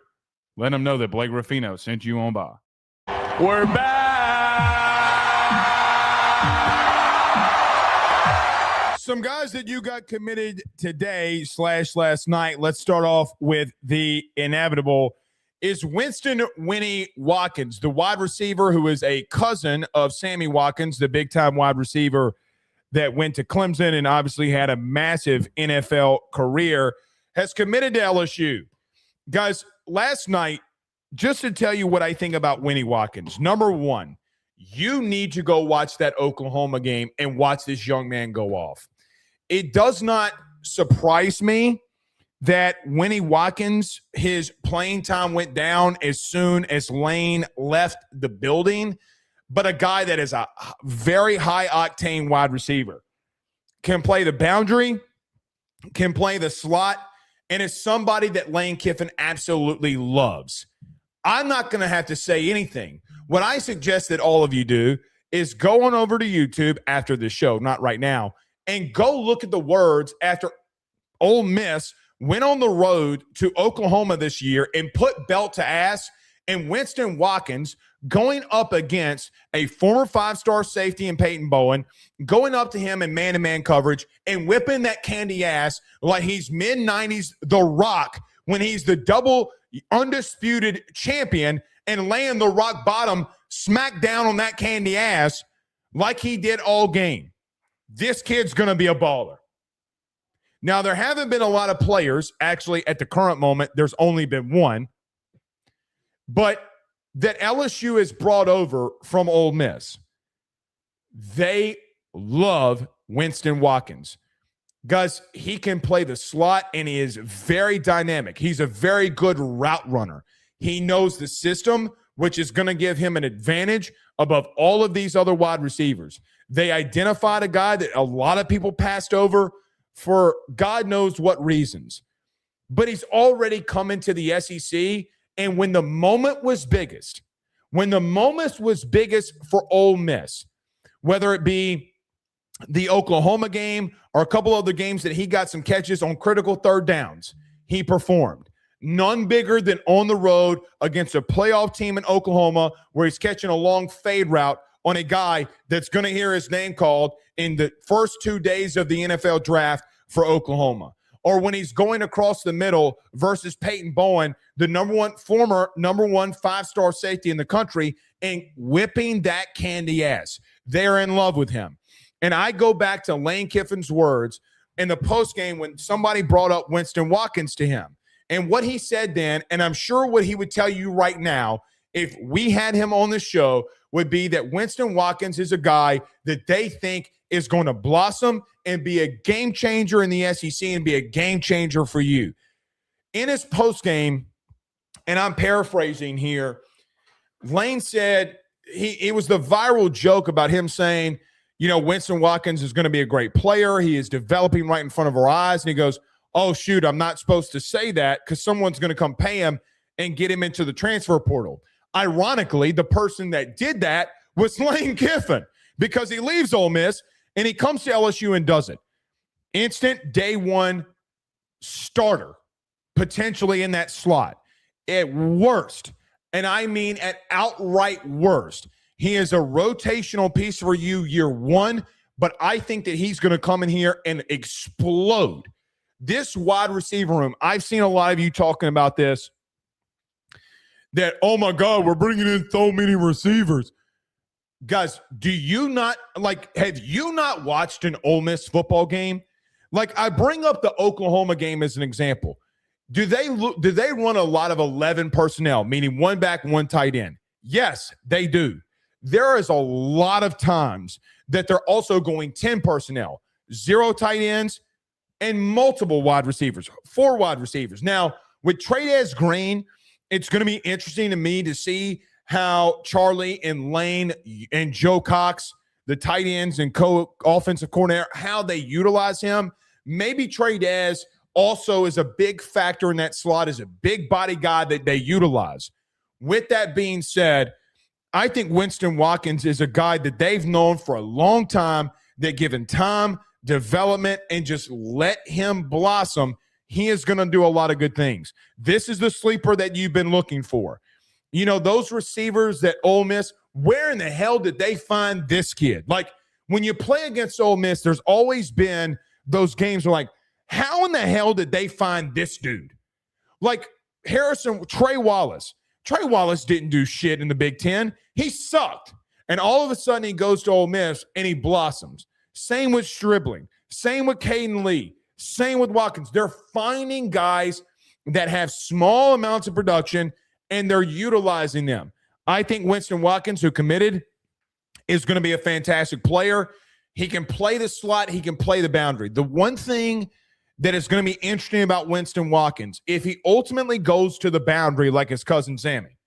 Let them know that Blake Ruffino sent you on by. We're back. Some guys that you got committed today / last night. Let's start off with the inevitable. Is Winston Winnie Watkins, the wide receiver who is a cousin of Sammy Watkins, the big-time wide receiver that went to Clemson and obviously had a massive NFL career, has committed to LSU. Guys, last night, just to tell you what I think about Winnie Watkins, number one, you need to go watch that Oklahoma game and watch this young man go off. It does not surprise me that Winnie Watkins, his playing time went down as soon as Lane left the building, but a guy that is a very high-octane wide receiver, can play the boundary, can play the slot, and is somebody that Lane Kiffin absolutely loves. I'm not going to have to say anything. What I suggest that all of you do is go on over to YouTube after the show, not right now, and go look at the words after Ole Miss went on the road to Oklahoma this year and put belt to ass, and Winston Watkins going up against a former five-star safety in Peyton Bowen, going up to him in man-to-man coverage and whipping that candy ass like he's mid-90s The Rock when he's the double undisputed champion, and laying the rock bottom smack down on that candy ass like he did all game. This kid's going to be a baller. Now, there haven't been a lot of players, actually, at the current moment. There's only been one. But that LSU has brought over from Ole Miss, they love Winston Watkins. Guys, he can play the slot, and he is very dynamic. He's a very good route runner. He knows the system, which is going to give him an advantage above all of these other wide receivers. They identified a guy that a lot of people passed over for God knows what reasons. But he's already come into the SEC, and when the moment was biggest for Ole Miss, whether it be the Oklahoma game or a couple other games that he got some catches on critical third downs, he performed. None bigger than on the road against a playoff team in Oklahoma where he's catching a long fade route on a guy that's going to hear his name called in the first 2 days of the NFL draft for Oklahoma. Or when he's going across the middle versus Peyton Bowen, the former number one five-star safety in the country, and whipping that candy ass. They're in love with him. And I go back to Lane Kiffin's words in the postgame when somebody brought up Winston Watkins to him. And what he said then, and I'm sure what he would tell you right now if we had him on the show, would be that Winston Watkins is a guy that they think is going to blossom and be a game changer in the SEC and be a game changer for you. In his postgame, and I'm paraphrasing here, Lane said it was the viral joke about him saying, you know, Winston Watkins is going to be a great player. He is developing right in front of our eyes. And he goes, oh, shoot, I'm not supposed to say that because someone's going to come pay him and get him into the transfer portal. Ironically, the person that did that was Lane Kiffin because he leaves Ole Miss and he comes to LSU and does it. Instant day one starter, potentially in that slot. At worst, and I mean at outright worst, he is a rotational piece for you year one, but I think that he's going to come in here and explode. This wide receiver room, I've seen a lot of you talking about this, that, oh my God, we're bringing in so many receivers. Guys, do you not, have you not watched an Ole Miss football game? Like, I bring up the Oklahoma game as an example. Do they run a lot of 11 personnel, meaning one back, one tight end? Yes, they do. There is a lot of times that they're also going 10 personnel, 0 tight ends, and multiple wide receivers, 4 wide receivers. Now, with Trey'Dez Green, it's going to be interesting to me to see how Charlie and Lane and Joe Cox, the tight ends and co-offensive coordinator, how they utilize him. Maybe Trey'Dez also is a big factor in that slot, is a big body guy that they utilize. With that being said, I think Winston Watkins is a guy that they've known for a long time, that given time, development, and just let him blossom, he is going to do a lot of good things. This is the sleeper that you've been looking for. You know, those receivers that Ole Miss, where in the hell did they find this kid? Like, when you play against Ole Miss, there's always been those games where, like, how in the hell did they find this dude? Like Trey Wallace. Trey Wallace didn't do shit in the Big Ten. He sucked. And all of a sudden he goes to Ole Miss and he blossoms. Same with Stribling. Same with Caden Lee. Same with Watkins. They're finding guys that have small amounts of production and they're utilizing them. I think Winston Watkins, who committed, is going to be a fantastic player. He can play the slot. He can play the boundary. The one thing that is going to be interesting about Winston Watkins, if he ultimately goes to the boundary like his cousin Sammy,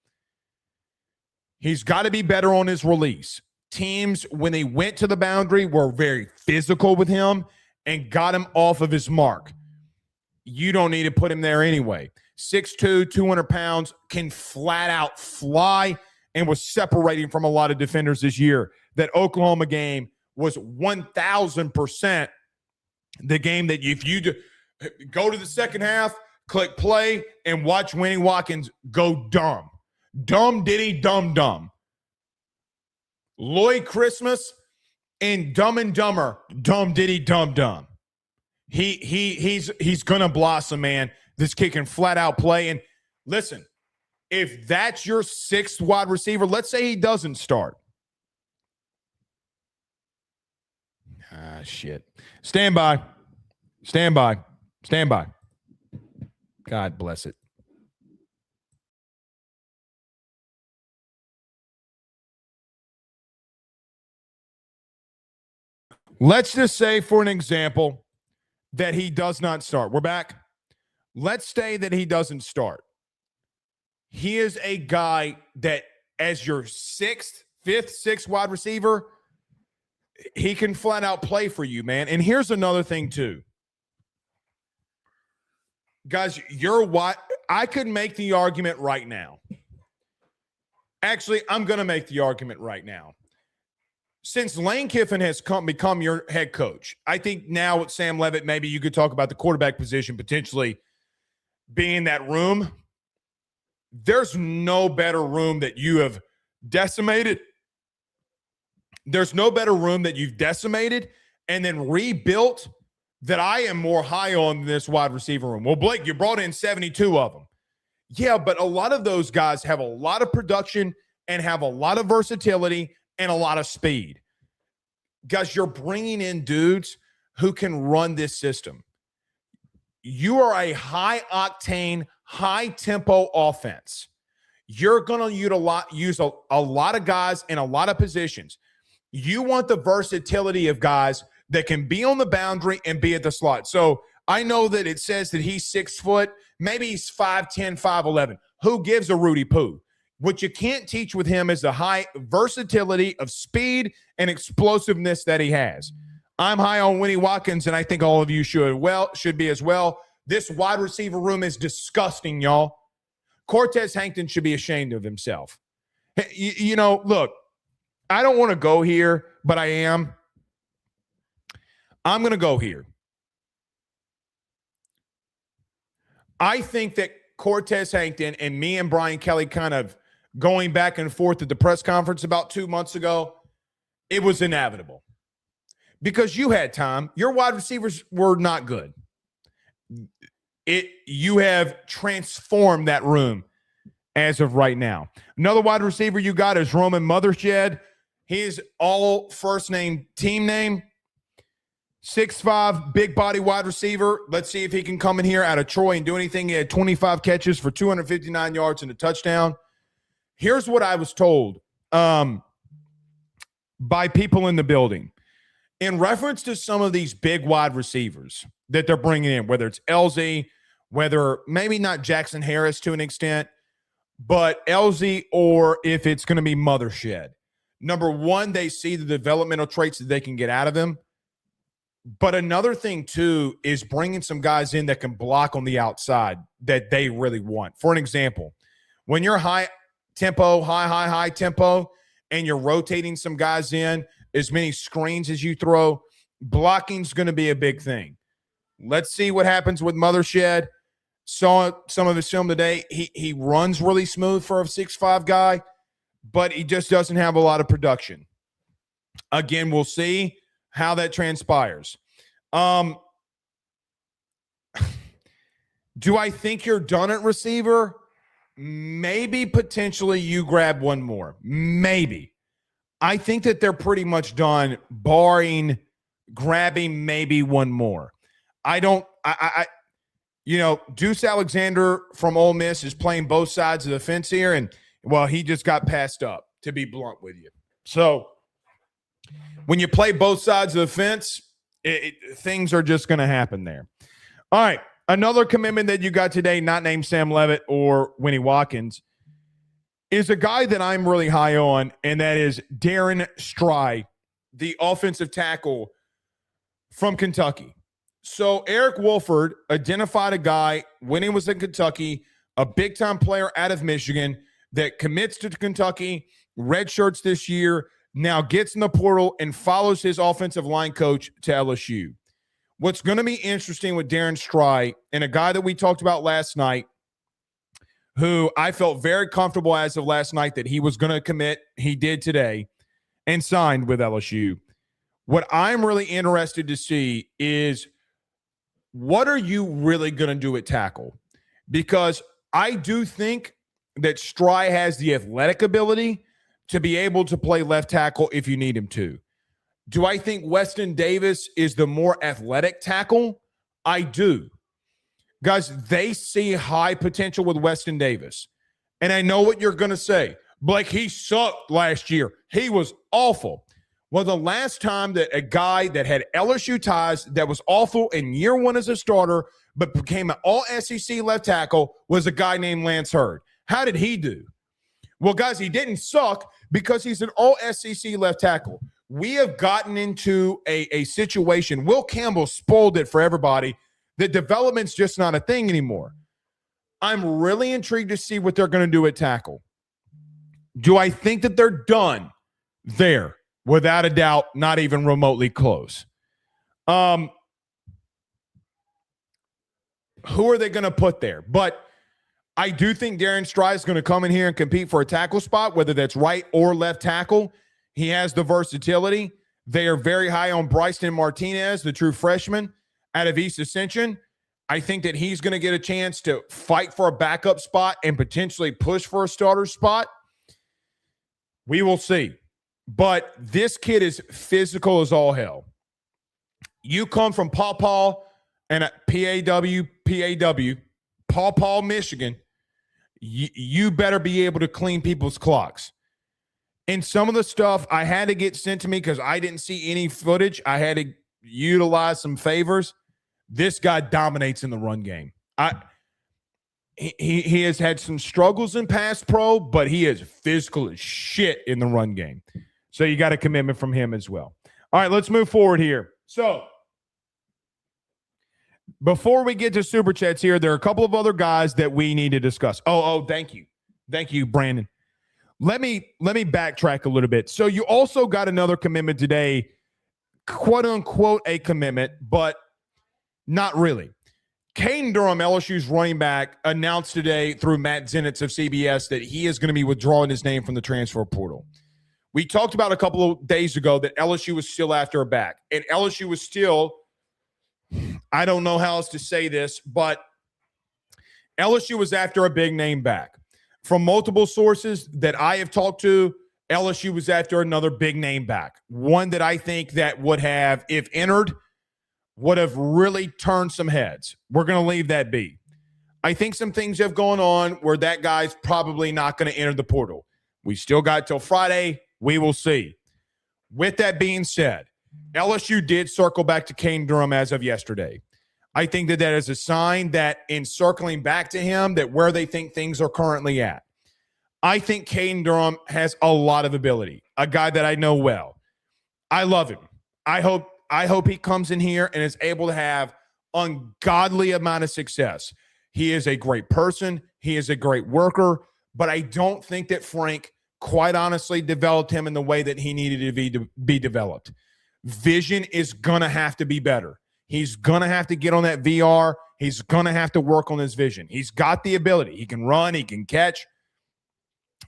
he's got to be better on his release. Teams, when they went to the boundary, were very physical with him and got him off of his mark. You don't need to put him there anyway. 6'2", 200 pounds, can flat out fly, and was separating from a lot of defenders this year. That Oklahoma game was 1,000% the game that if you go to the second half, click play, and watch Winnie Watkins go dumb. Dumb diddy dumb dumb. Lloyd Christmas and Dumb and Dumber, dumb diddy dumb dumb. He's gonna blossom, man. This kid can flat out play. And listen, if that's your 6th wide receiver, let's say he doesn't start. Shit. Stand by. Stand by. Stand by. God bless it. Let's just say, for an example, that he does not start. We're back. Let's say that he doesn't start. He is a guy that, as your 5th, 6th wide receiver, he can flat out play for you, man. And here's another thing, too. Guys, I could make the argument right now. Actually, I'm going to make the argument right now. Since Lane Kiffin has become your head coach, I think now with Sam Levit, maybe you could talk about the quarterback position potentially being in that room. There's no better room that you have decimated. There's no better room that you've decimated and then rebuilt that I am more high on this wide receiver room. Well, Blake, you brought in 72 of them. Yeah, but a lot of those guys have a lot of production and have a lot of versatility and a lot of speed. Guys, you're bringing in dudes who can run this system. You are a high-octane, high-tempo offense. You're going to use a lot of guys in a lot of positions. You want the versatility of guys that can be on the boundary and be at the slot. So I know that it says that he's 6 foot. Maybe he's 5'10", 5'11". Who gives a Rudy Poo? What you can't teach with him is the high versatility of speed and explosiveness that he has. I'm high on Winnie Watkins, and I think all of you should be as well. This wide receiver room is disgusting, y'all. Cortez Hankton should be ashamed of himself. You know, look, I don't want to go here, but I am. I'm going to go here. I think that Cortez Hankton and me and Brian Kelly kind of going back and forth at the press conference about 2 months ago, it was inevitable. because you had time. Your wide receivers were not good. You have transformed that room as of right now. Another wide receiver you got is Roman Mothershed. His all first name, team name, 6'5", big body wide receiver. Let's see if he can come in here out of Troy and do anything. He had 25 catches for 259 yards and a touchdown. Here's what I was told by people in the building. In reference to some of these big wide receivers that they're bringing in, whether it's LZ, whether maybe not Jackson Harris to an extent, but LZ, or if it's going to be Mothershed. Number one, they see the developmental traits that they can get out of him. But another thing, too, is bringing some guys in that can block on the outside that they really want. For an example, when you're high tempo, and you're rotating some guys in, as many screens as you throw, blocking's going to be a big thing. Let's see what happens with Mothershed. Saw some of his film today. He runs really smooth for a 6'5" guy, but he just doesn't have a lot of production. Again, we'll see how that transpires. Do I think you're done at receiver? Maybe potentially you grab one more. Maybe. I think that they're pretty much done, barring grabbing maybe one more. Deuce Alexander from Ole Miss is playing both sides of the fence here, and, well, he just got passed up, to be blunt with you. So when you play both sides of the fence, things are just going to happen there. All right, another commitment that you got today, not named Sam Levit or Winnie Watkins, is a guy that I'm really high on, and that is Darren Stry, the offensive tackle from Kentucky. So Eric Wolford identified a guy when he was in Kentucky, a big-time player out of Michigan that commits to Kentucky, redshirts this year, now gets in the portal and follows his offensive line coach to LSU. What's going to be interesting with Darren Stry, and a guy that we talked about last night, who I felt very comfortable as of last night that he was going to commit, he did today, and signed with LSU. What I'm really interested to see is, what are you really going to do at tackle? Because I do think that Stry has the athletic ability to be able to play left tackle if you need him to. Do I think Weston Davis is the more athletic tackle? I do. Guys, they see high potential with Weston Davis. And I know what you're going to say. Blake, he sucked last year. He was awful. Well, the last time that a guy that had LSU ties that was awful in year one as a starter but became an all-SEC left tackle was a guy named Lance Hurd. How did he do? Well, guys, he didn't suck because he's an all-SEC left tackle. We have gotten into a situation, Will Campbell spoiled it for everybody, that development's just not a thing anymore. I'm really intrigued to see what they're going to do at tackle. Do I think that they're done there? Without a doubt, not even remotely close. Who are they going to put there? But I do think Darren Stry is going to come in here and compete for a tackle spot, whether that's right or left tackle. He has the versatility. They are very high on Bryson Martinez, the true freshman out of East Ascension. I think that he's going to get a chance to fight for a backup spot and potentially push for a starter spot. We will see. But this kid is physical as all hell. You come from Paw Paw and Paw Paw, Michigan. You better be able to clean people's clocks. And some of the stuff I had to get sent to me because I didn't see any footage. I had to utilize some favors. This guy dominates in the run game. He has had some struggles in pass pro, but he is physical as shit in the run game. So you got a commitment from him as well. All right, let's move forward here. So before we get to Super Chats here, there are a couple of other guys that we need to discuss. Oh, thank you. Thank you, Brandon. Let me backtrack a little bit. So you also got another commitment today, quote unquote a commitment, but not really. Caden Durham, LSU's running back, announced today through Matt Zenitz of CBS that he is going to be withdrawing his name from the transfer portal. We talked about a couple of days ago that LSU was still after a back. And LSU was still, I don't know how else to say this, but LSU was after a big name back. From multiple sources that I have talked to, LSU was after another big name back. One that I think that would have, if entered, would have really turned some heads. We're going to leave that be. I think some things have gone on where that guy's probably not going to enter the portal. We still got till Friday. We will see. With that being said, LSU did circle back to Kane Durham as of yesterday. I think that is a sign that in circling back to him, that where they think things are currently at. I think Kane Durham has a lot of ability, a guy that I know well. I love him. I hope he comes in here and is able to have ungodly amount of success. He is a great person. He is a great worker, but I don't think that Frank quite honestly developed him in the way that he needed to be developed. Vision is going to have to be better. He's going to have to get on that VR. He's going to have to work on his vision. He's got the ability. He can run. He can catch.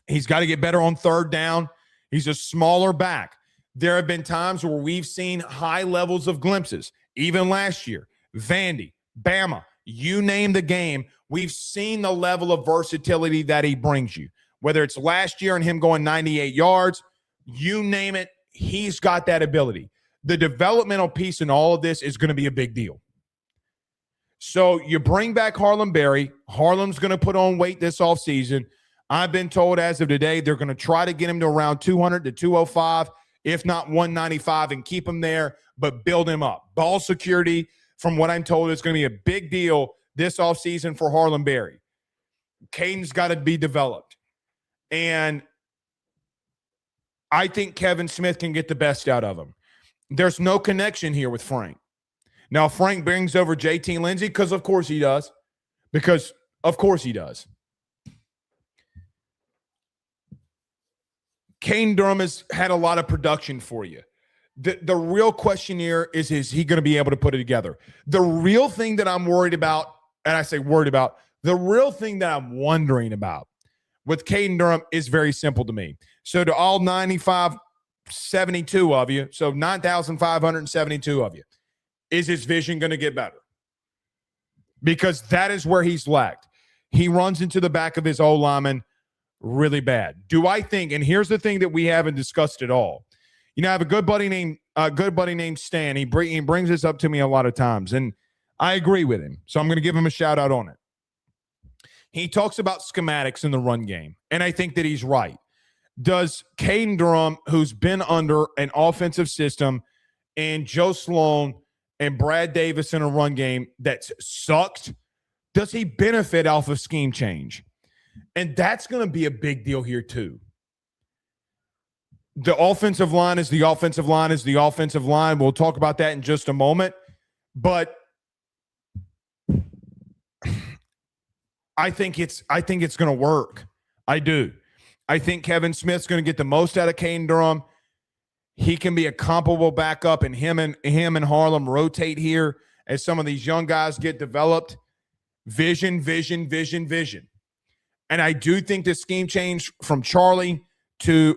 He's got to get better on third down. He's a smaller back. There have been times where we've seen high levels of glimpses. Even last year, Vandy, Bama, you name the game, we've seen the level of versatility that he brings you. Whether it's last year and him going 98 yards, you name it, he's got that ability. The developmental piece in all of this is going to be a big deal. So you bring back Harlem Berry. Harlem's going to put on weight this offseason. I've been told as of today they're going to try to get him to around 200 to 205, if not 195, and keep him there, but build him up. Ball security, from what I'm told, is going to be a big deal this offseason for Harlem Berry. Caden's got to be developed. And I think Kevin Smith can get the best out of him. There's no connection here with Frank. Now, Frank brings over JT Lindsey because, of course, he does. Because, of course, he does. Kane Durham has had a lot of production for you. The real question here is he going to be able to put it together? The real thing that I'm worried about, and I say worried about, the real thing that I'm wondering about with Kane Durham is very simple to me. So to all 9,572 of you, so 9,572 of you, is his vision going to get better? Because that is where he's lacked. He runs into the back of his O-lineman really bad. Do I think, and here's the thing that we haven't discussed at all. You know, I have a good buddy named Stan. He brings this up to me a lot of times, and I agree with him. So I'm going to give him a shout out on it. He talks about schematics in the run game, and I think that he's right. Does Caden Durham, who's been under an offensive system, and Joe Sloan and Brad Davis in a run game that's sucked, does he benefit off of scheme change? And that's going to be a big deal here too. The offensive line is the offensive line is the offensive line. We'll talk about that in just a moment. But I think it's going to work. I do. I think Kevin Smith's going to get the most out of Caden Durham. He can be a comparable backup, and him and Harlem rotate here as some of these young guys get developed. Vision. And I do think the scheme change from Charlie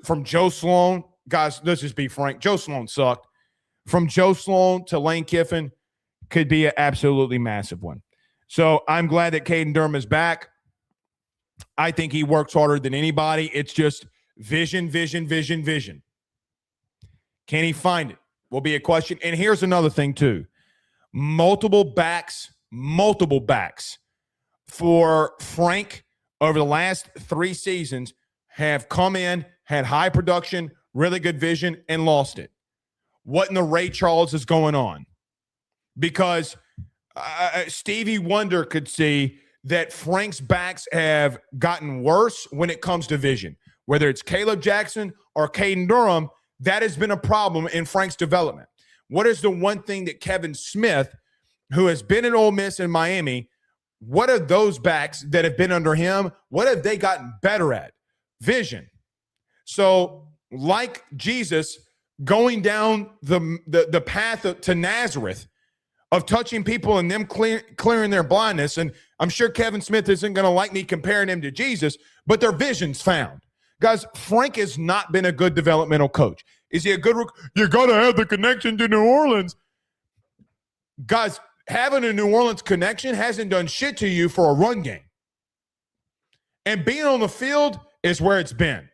from Joe Sloan, guys, let's just be frank, Joe Sloan sucked. From Joe Sloan to Lane Kiffin could be an absolutely massive one. So I'm glad that Caden Durham is back. I think he works harder than anybody. It's just vision. Can he find it? Will be a question. And here's another thing too. Multiple backs for Frank over the last 3 seasons have come in, had high production, really good vision, and lost it. What in the Ray Charles is going on? Because Stevie Wonder could see that Frank's backs have gotten worse when it comes to vision. Whether it's Caleb Jackson or Caden Durham, that has been a problem in Frank's development. What is the one thing that Kevin Smith, who has been at Ole Miss and Miami, what are those backs that have been under him, what have they gotten better at? Vision. So like Jesus going down the path to Nazareth of touching people and them clearing their blindness, and I'm sure Kevin Smith isn't going to like me comparing him to Jesus, but their vision's found. Guys, Frank has not been a good developmental coach. Is he a good you got to have the connection to New Orleans. Guys, having a New Orleans connection hasn't done shit to you for a run game. And being on the field is where it's been.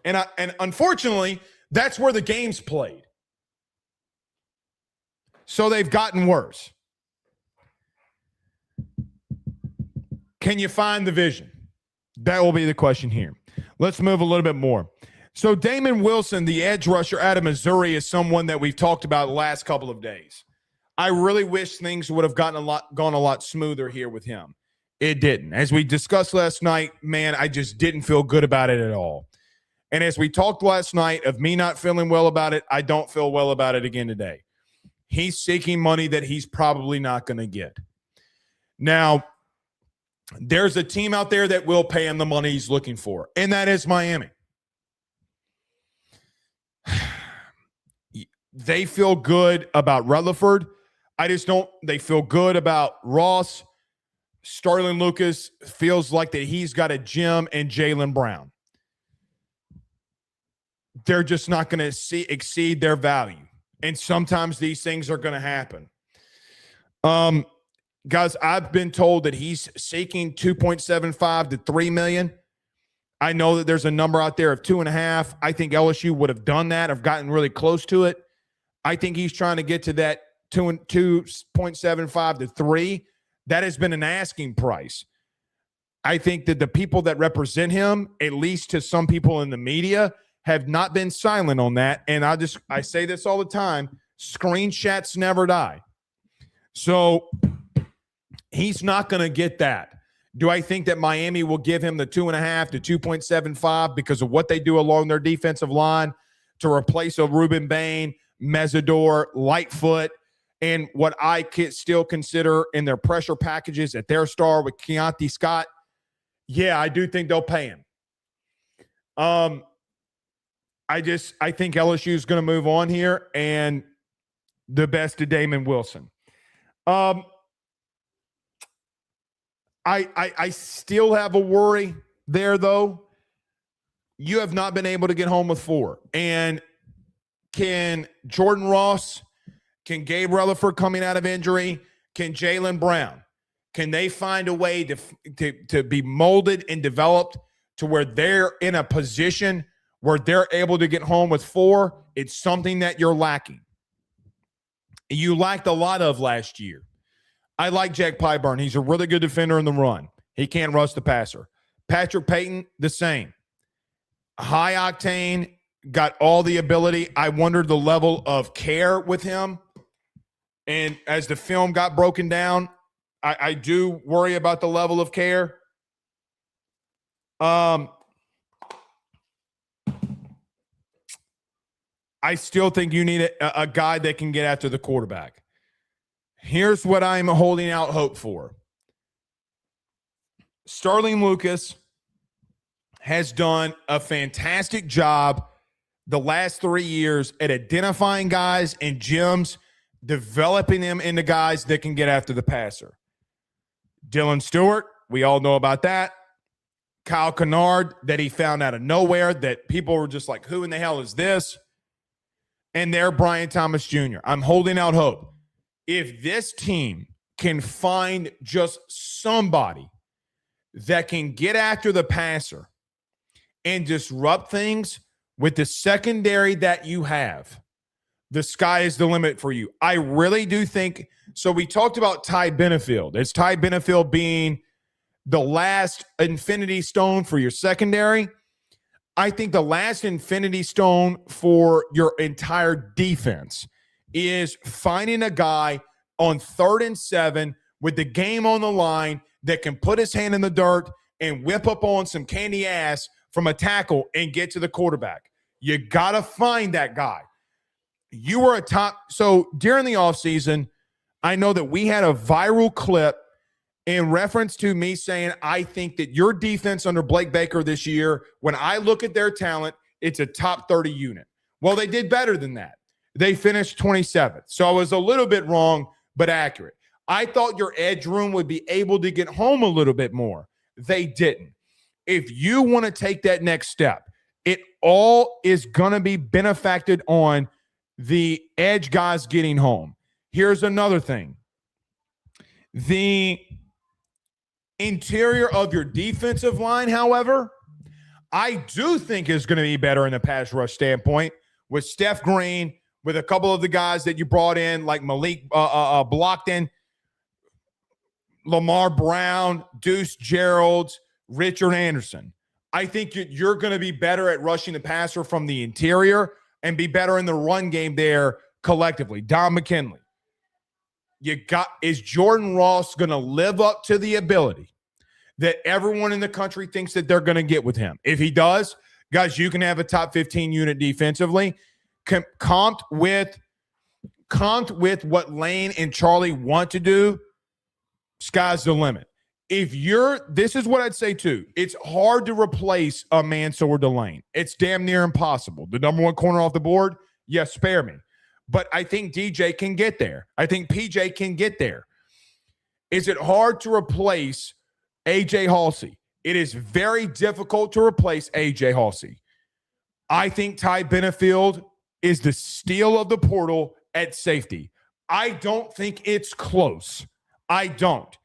And unfortunately, that's where the game's played. So they've gotten worse. Can you find the vision? That will be the question here. Let's move a little bit more. So Damon Wilson, the edge rusher out of Missouri, is someone that we've talked about the last couple of days. I really wish things would have gone a lot smoother here with him. It didn't. As we discussed last night, man, I just didn't feel good about it at all. And as we talked last night of me not feeling well about it, I don't feel well about it again today. He's seeking money that he's probably not going to get. Now, there's a team out there that will pay him the money he's looking for, and that is Miami. They feel good about Rutherford. I just don't. They feel good about Ross. Sterling Lucas feels like that he's got a gem, and Jaylen Brown. They're just not going to exceed their value. And sometimes these things are going to happen. Guys, I've been told that he's seeking $2.75 to $3 million. I know that there's a number out there of 2.5. I think LSU would have done that. I've gotten really close to it. I think he's trying to get to that 2.75 to 3. That has been an asking price. I think that the people that represent him, at least to some people in the media, have not been silent on that. And I say this all the time, screenshots never die. So he's not going to get that. Do I think that Miami will give him the 2.5 to 2.75 because of what they do along their defensive line to replace a Ruben Bain, Mesidor, Lightfoot, and what I still consider in their pressure packages at their star with Keontae Scott? Yeah, I do think they'll pay him. I think LSU is going to move on here, and the best to Damon Wilson. I still have a worry there, though. You have not been able to get home with 4. And can Jordan Ross, can Gabe Rutherford coming out of injury, can Jaylen Brown, can they find a way to be molded and developed to where they're in a position where they're able to get home with 4? It's something that you're lacking. You lacked a lot of last year. I like Jack Pyburn. He's a really good defender in the run. He can't rush the passer. Patrick Payton, the same. High octane, got all the ability. I wondered the level of care with him. And as the film got broken down, I do worry about the level of care. I still think you need a guy that can get after the quarterback. Here's what I'm holding out hope for. Sterling Lucas has done a fantastic job the last 3 years at identifying guys and gems, developing them into guys that can get after the passer. Dylan Stewart, we all know about that. Kyle Kennard, that he found out of nowhere, that people were just like, who in the hell is this? And there, Brian Thomas Jr. I'm holding out hope. If this team can find just somebody that can get after the passer and disrupt things with the secondary that you have, the sky is the limit for you. I really do think – so we talked about Ty Benefield. It's Ty Benefield being the last infinity stone for your secondary. I think the last infinity stone for your entire defense is finding a guy on 3rd and 7 with the game on the line that can put his hand in the dirt and whip up on some candy ass from a tackle and get to the quarterback. You got to find that guy. You were a top – so during the offseason, I know that we had a viral clip in reference to me saying I think that your defense under Blake Baker this year, when I look at their talent, it's a top 30 unit. Well, they did better than that. They finished 27th. So I was a little bit wrong, but accurate. I thought your edge room would be able to get home a little bit more. They didn't. if you want to take that next step, it all is going to be benefacted on the edge guys getting home. Here's another thing. The interior of your defensive line, however, I do think is going to be better in the pass rush standpoint with Steph Green, with a couple of the guys that you brought in, like Malik Blockton, Lamar Brown, Deuce Gerald, Richard Anderson. I think you're going to be better at rushing the passer from the interior and be better in the run game there collectively. Don McKinley. Is Jordan Ross going to live up to the ability that everyone in the country thinks that they're going to get with him? If he does, guys, you can have a top 15 unit defensively. Comped with what Lane and Charlie want to do, sky's the limit. This is what I'd say too. It's hard to replace a Mansour or Delane. It's damn near impossible. The number one corner off the board, yes, spare me. But I think DJ can get there. I think PJ can get there. Is it hard to replace AJ Halsey? It is very difficult to replace AJ Halsey. I think Ty Benefield is the steal of the portal at safety. I don't think it's close. I don't.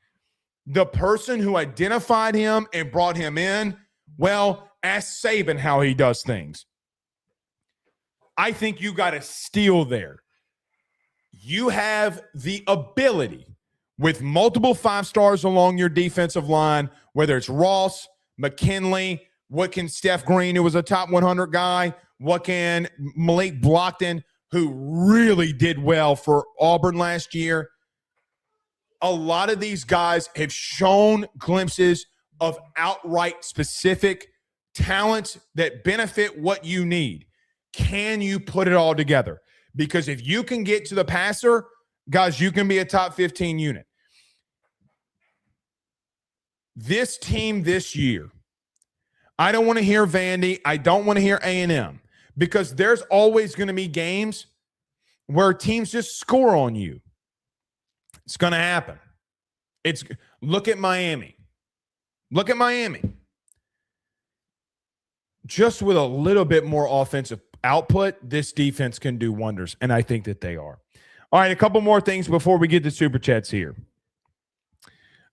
The person who identified him and brought him in, well, ask Saban how he does things. I think you got a steal there. You have the ability with multiple 5-stars along your defensive line, whether it's Ross, McKinley, what can Steph Green, who was a top 100 guy, what can Malik Blockton, who really did well for Auburn last year. A lot of these guys have shown glimpses of outright specific talents that benefit what you need. Can you put it all together? Because if you can get to the passer, guys, you can be a top 15 unit. This team this year, I don't want to hear Vandy. I don't want to hear A&M, because there's always going to be games where teams just score on you. It's going to happen. Look at Miami. Look at Miami. Just with a little bit more offensive output, this defense can do wonders, and I think that they are. All right, a couple more things before we get to Super Chats here.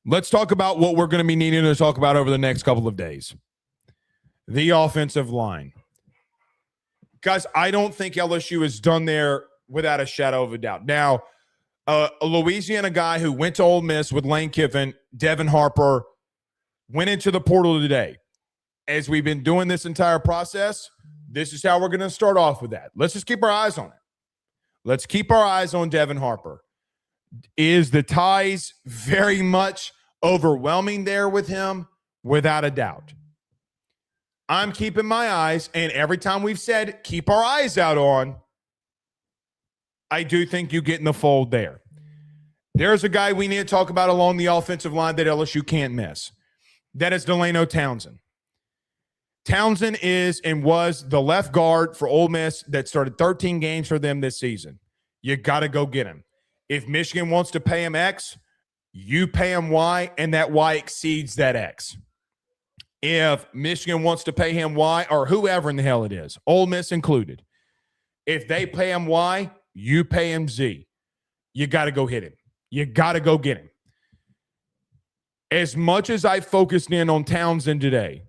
Let's talk about what we're going to be needing to talk about over the next couple of days. The offensive line. Guys, I don't think LSU is done there without a shadow of a doubt. Now, a Louisiana guy who went to Ole Miss with Lane Kiffin, Devin Harper, went into the portal today. As we've been doing this entire process, this is how we're going to start off with that. Let's just keep our eyes on it. Let's keep our eyes on Devin Harper. Is the ties very much overwhelming there with him? Without a doubt. I'm keeping my eyes, and every time we've said keep our eyes out on, I do think you get in the fold there. There's a guy we need to talk about along the offensive line that LSU can't miss. That is Delano Townsend. Townsend is and was the left guard for Ole Miss that started 13 games for them this season. You got to go get him. If Michigan wants to pay him X, you pay him Y, and that Y exceeds that X. If Michigan wants to pay him Y, or whoever in the hell it is, Ole Miss included, if they pay him Y, you pay him Z. You got to go hit him. You got to go get him. As much as I focused in on Townsend today,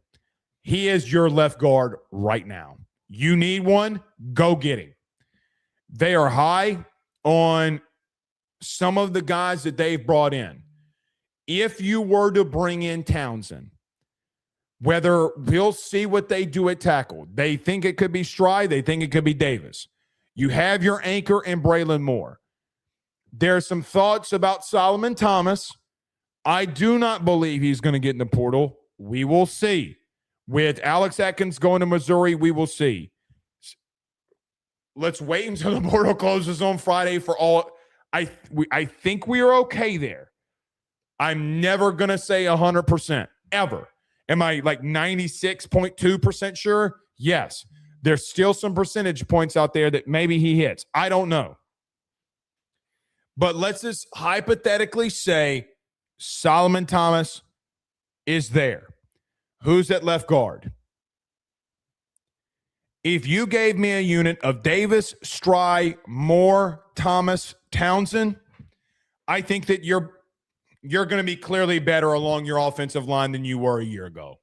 he is your left guard right now. You need one, go get him. They are high on some of the guys that they've brought in. If you were to bring in Townsend, whether we'll see what they do at tackle. They think it could be Stride. They think it could be Davis. You have your anchor in Braylon Moore. There are some thoughts about Solomon Thomas. I do not believe he's going to get in the portal. We will see. With Alex Atkins going to Missouri, we will see. Let's wait until the portal closes on Friday for all. I think we are okay there. I'm never going to say 100%, ever. Am I like 96.2% sure? Yes. There's still some percentage points out there that maybe he hits. I don't know. But let's just hypothetically say Solomon Thomas is there. Who's at left guard? If you gave me a unit of Davis, Stry, Moore, Thomas, Townsend, I think that you're going to be clearly better along your offensive line than you were a year ago.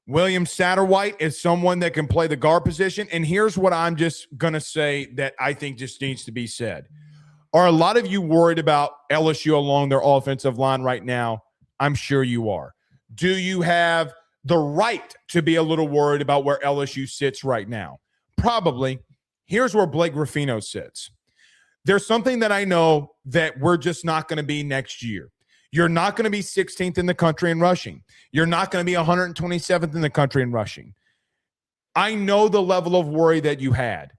William Satterwhite is someone that can play the guard position. And here's what I'm just going to say that I think just needs to be said. Are a lot of you worried about LSU along their offensive line right now? I'm sure you are. Do you have the right to be a little worried about where LSU sits right now? Probably. Here's where Blake Ruffino sits. There's something that I know that we're just not going to be next year. You're not going to be 16th in the country in rushing. You're not going to be 127th in the country in rushing. I know the level of worry that you had.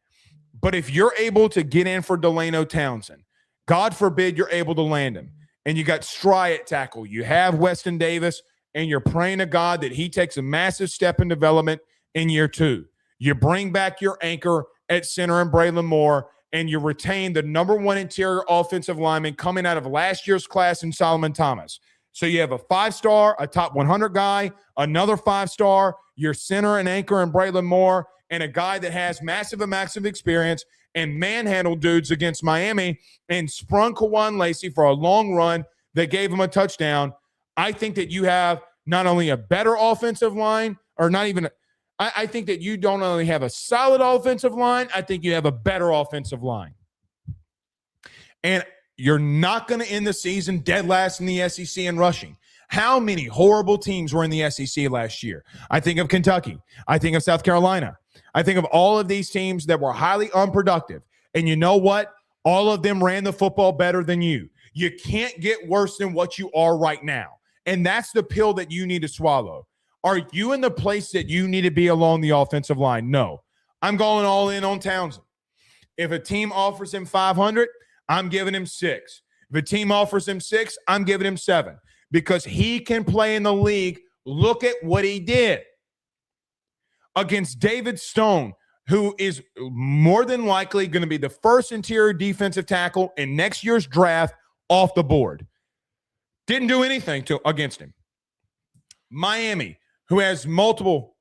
But if you're able to get in for Delano Townsend, God forbid you're able to land him, and you got Stry at tackle, you have Weston Davis, and you're praying to God that he takes a massive step in development in year 2. You bring back your anchor at center in Braylon Moore, and you retain the number 1 interior offensive lineman coming out of last year's class in Solomon Thomas. So you have a 5-star, a top 100 guy, another 5-star, your center and anchor in Braylon Moore, and a guy that has massive experience and manhandled dudes against Miami and sprung Kawan Lacey for a long run that gave him a touchdown. I think that you have not only a better offensive line, or not even I think that you don't only have a solid offensive line, I think you have a better offensive line. And you're not going to end the season dead last in the SEC in rushing. How many horrible teams were in the SEC last year? I think of Kentucky. I think of South Carolina. I think of all of these teams that were highly unproductive. And you know what? All of them ran the football better than you. You can't get worse than what you are right now. And that's the pill that you need to swallow. Are you in the place that you need to be along the offensive line? No. I'm going all in on Townsend. If a team offers him 500, I'm giving him 6. If a team offers him 6, I'm giving him 7. Because he can play in the league. Look at what he did against David Stone, who is more than likely going to be the first interior defensive tackle in next year's draft off the board. Didn't do anything against him. Miami, who has multiple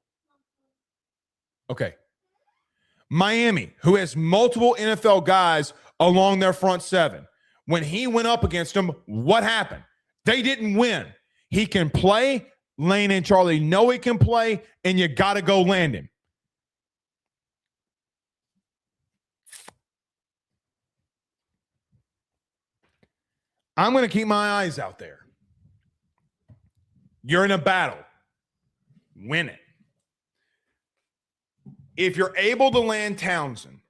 NFL guys along their front 7. When he went up against them, what happened? They didn't win. He can play. Lane and Charlie know he can play, and you got to go land him. I'm going to keep my eyes out there. You're in a battle. Win it. If you're able to land Townsend,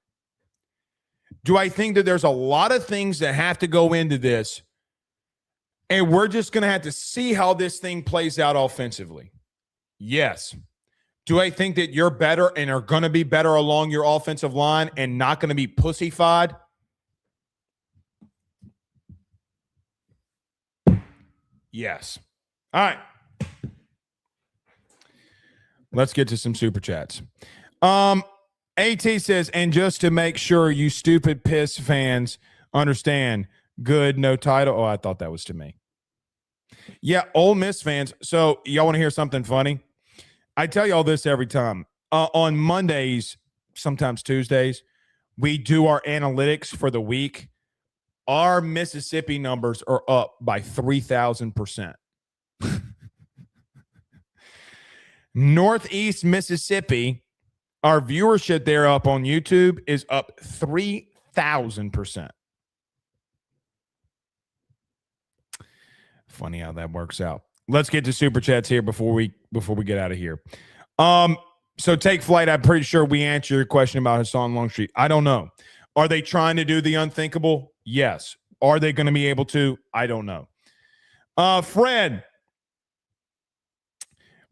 do I think that there's a lot of things that have to go into this, and we're just going to have to see how this thing plays out offensively? Yes. Do I think that you're better and are going to be better along your offensive line and not going to be pussyfied? Yes. All right. Let's get to some super chats. AT says, and just to make sure you stupid piss fans understand, good, no title. Oh, I thought that was to me. Yeah, Ole Miss fans. So y'all want to hear something funny? I tell you all this every time. On Mondays, sometimes Tuesdays, we do our analytics for the week. Our Mississippi numbers are up by 3,000%. Northeast Mississippi, our viewership there up on YouTube is up 3,000%. Funny how that works out. Let's get to super chats here before we get out of here. So take flight. I'm pretty sure we answered your question about Hassan Longstreet. I don't know. Are they trying to do the unthinkable? Yes. Are they going to be able to? I don't know. Fred,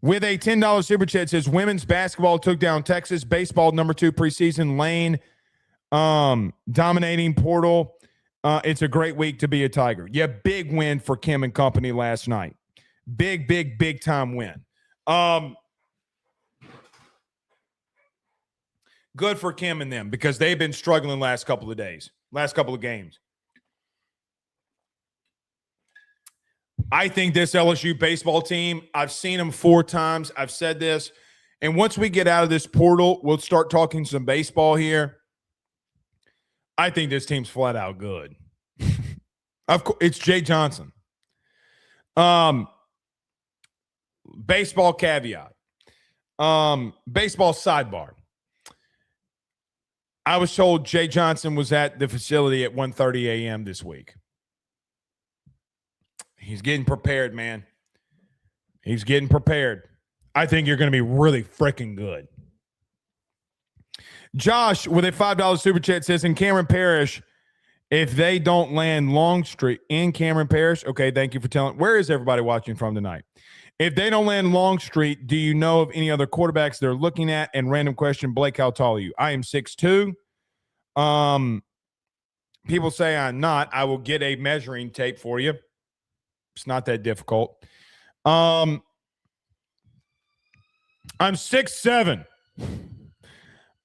with a $10 super chat, says women's basketball took down Texas. Baseball number 2 preseason. Lane dominating portal. It's a great week to be a Tiger. Yeah, big win for Kim and company last night. Big time win. Good for Kim and them because they've been struggling last couple of games. I think this LSU baseball team, I've seen them 4 times. I've said this. And once we get out of this portal, we'll start talking some baseball here. I think this team's flat out good. Of course, it's Jay Johnson. Baseball caveat. Baseball sidebar. I was told Jay Johnson was at the facility at 1:30 a.m. this week. He's getting prepared, man. He's getting prepared. I think you're going to be really freaking good. Josh with a $5 super chat says, in Cameron Parish, if they don't land Longstreet in Cameron Parish, okay, thank you for telling. Where is everybody watching from tonight? If they don't land Longstreet, do you know of any other quarterbacks they're looking at? And random question, Blake, how tall are you? I am 6'2". People say I'm not. I will get a measuring tape for you. It's not that difficult. I'm 6'7".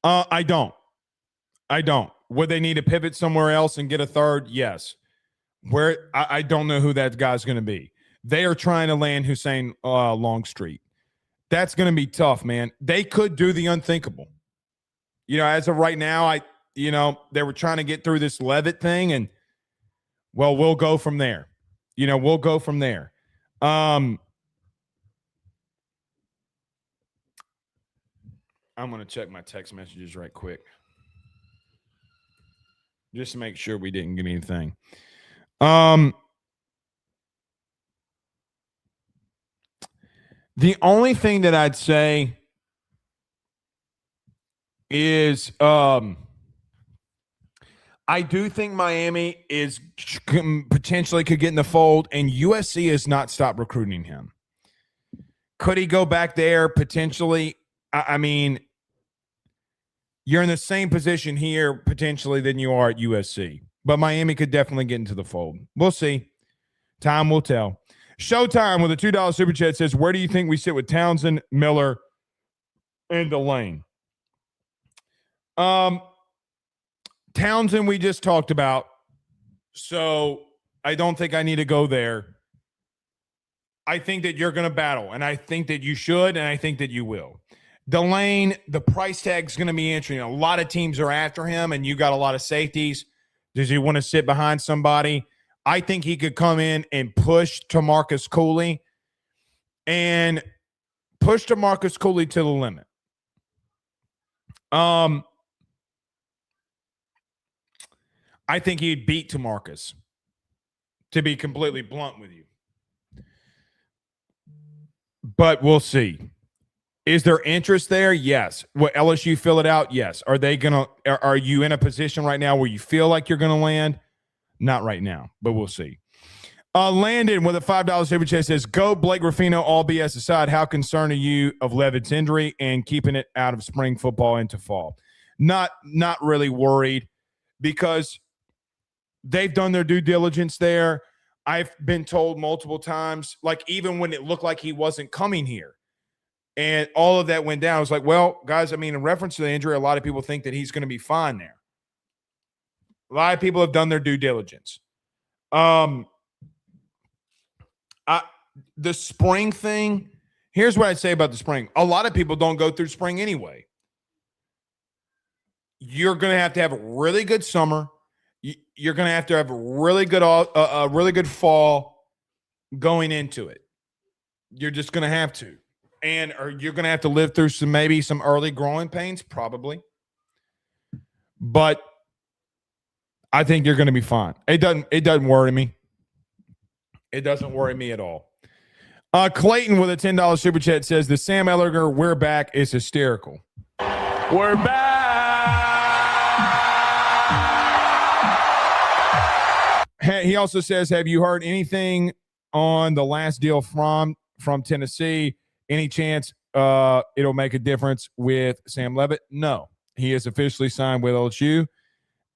I don't. Would they need to pivot somewhere else and get a third? Yes. Where I don't know who that guy's going to be. They are trying to land Hussein Longstreet. That's going to be tough, man. They could do the unthinkable. You know, as of right now, they were trying to get through this Leavitt thing, and well, we'll go from there. We'll go from there. I'm going to check my text messages right quick, just to make sure we didn't get anything. The only thing that I'd say is I do think Miami is potentially could get in the fold, and USC has not stopped recruiting him. Could he go back there potentially? I mean, you're in the same position here potentially than you are at USC, but Miami could definitely get into the fold. We'll see. Time will tell. Showtime with a $2 super chat says, where do you think we sit with Townsend, Miller, and Delane? Townsend we just talked about, so I don't think I need to go there. I think that you're going to battle, and I think that you should, and I think that you will. Delane, the price tag is going to be interesting. A lot of teams are after him, and you got a lot of safeties. Does he want to sit behind somebody? I think he could come in and push TaMarcus Cooley and push TaMarcus Cooley to the limit. I think he'd beat TaMarcus, to be completely blunt with you. But we'll see. Is there interest there? Yes. Will LSU fill it out? Yes. Are you in a position right now where you feel like you're going to land? Not right now, but we'll see. Landon with a $5 super chat says, go Blake Ruffino, all BS aside. How concerned are you of Levitt's injury and keeping it out of spring football into fall? Not really worried, because they've done their due diligence there. I've been told multiple times, like even when it looked like he wasn't coming here and all of that went down, I was like, well, guys, I mean, in reference to the injury, a lot of people think that he's going to be fine there. A lot of people have done their due diligence. The spring thing, here's what I'd say about the spring. A lot of people don't go through spring anyway. You're going to have a really good summer. You're going to have a really good fall going into it. You're just going to have to. And you're going to have to live through maybe some early growing pains, probably. But I think you're going to be fine. It doesn't worry me. It doesn't worry me at all. Clayton with a $10 super chat says, the Sam Ellinger, we're back, is hysterical. We're back. He also says, have you heard anything on the last deal from Tennessee? Any chance it'll make a difference with Sam Levit? No. He is officially signed with LSU,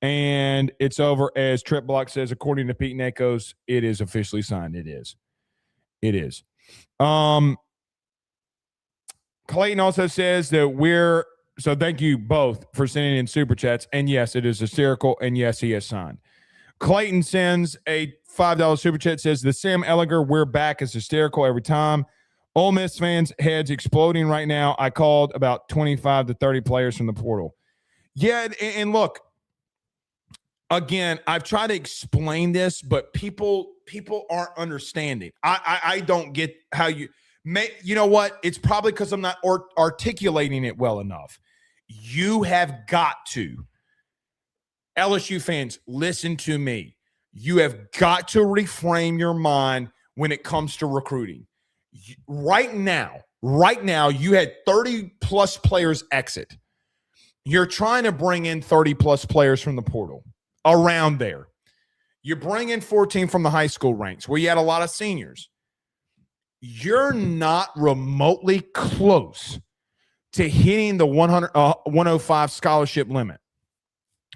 and it's over, as Trip Block says, according to Pete Nakos, it is officially signed. It is. Clayton also says that so thank you both for sending in super chats, and yes, it is hysterical, and yes, he has signed. Clayton sends a $5 super chat, says the Sam Elliger "we're back" is hysterical every time. Ole Miss fans' heads exploding right now. I called about 25 to 30 players from the portal. Yeah, and look, again, I've tried to explain this, but people aren't understanding. I don't get how you know what? It's probably because I'm not articulating it well enough. You have got to, LSU fans, listen to me. You have got to reframe your mind when it comes to recruiting. Right now, you had 30 plus players exit. You're trying to bring in 30 plus players from the portal around there. You bring in 14 from the high school ranks where you had a lot of seniors. You're not remotely close to hitting the 105 scholarship limit.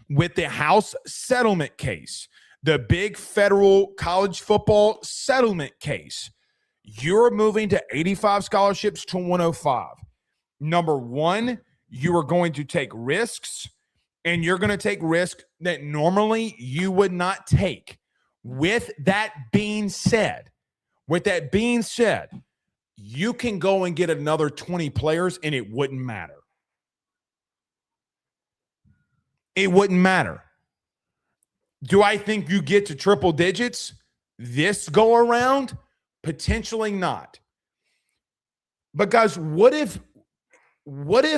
With the House settlement case, the big federal college football settlement case, you're moving to 85 scholarships to 105. Number one, you are going to take risks, and you're going to take risks that normally you would not take. With that being said, you can go and get another 20 players, and it wouldn't matter. It wouldn't matter. Do I think you get to triple digits this go around? Potentially not. But guys, what if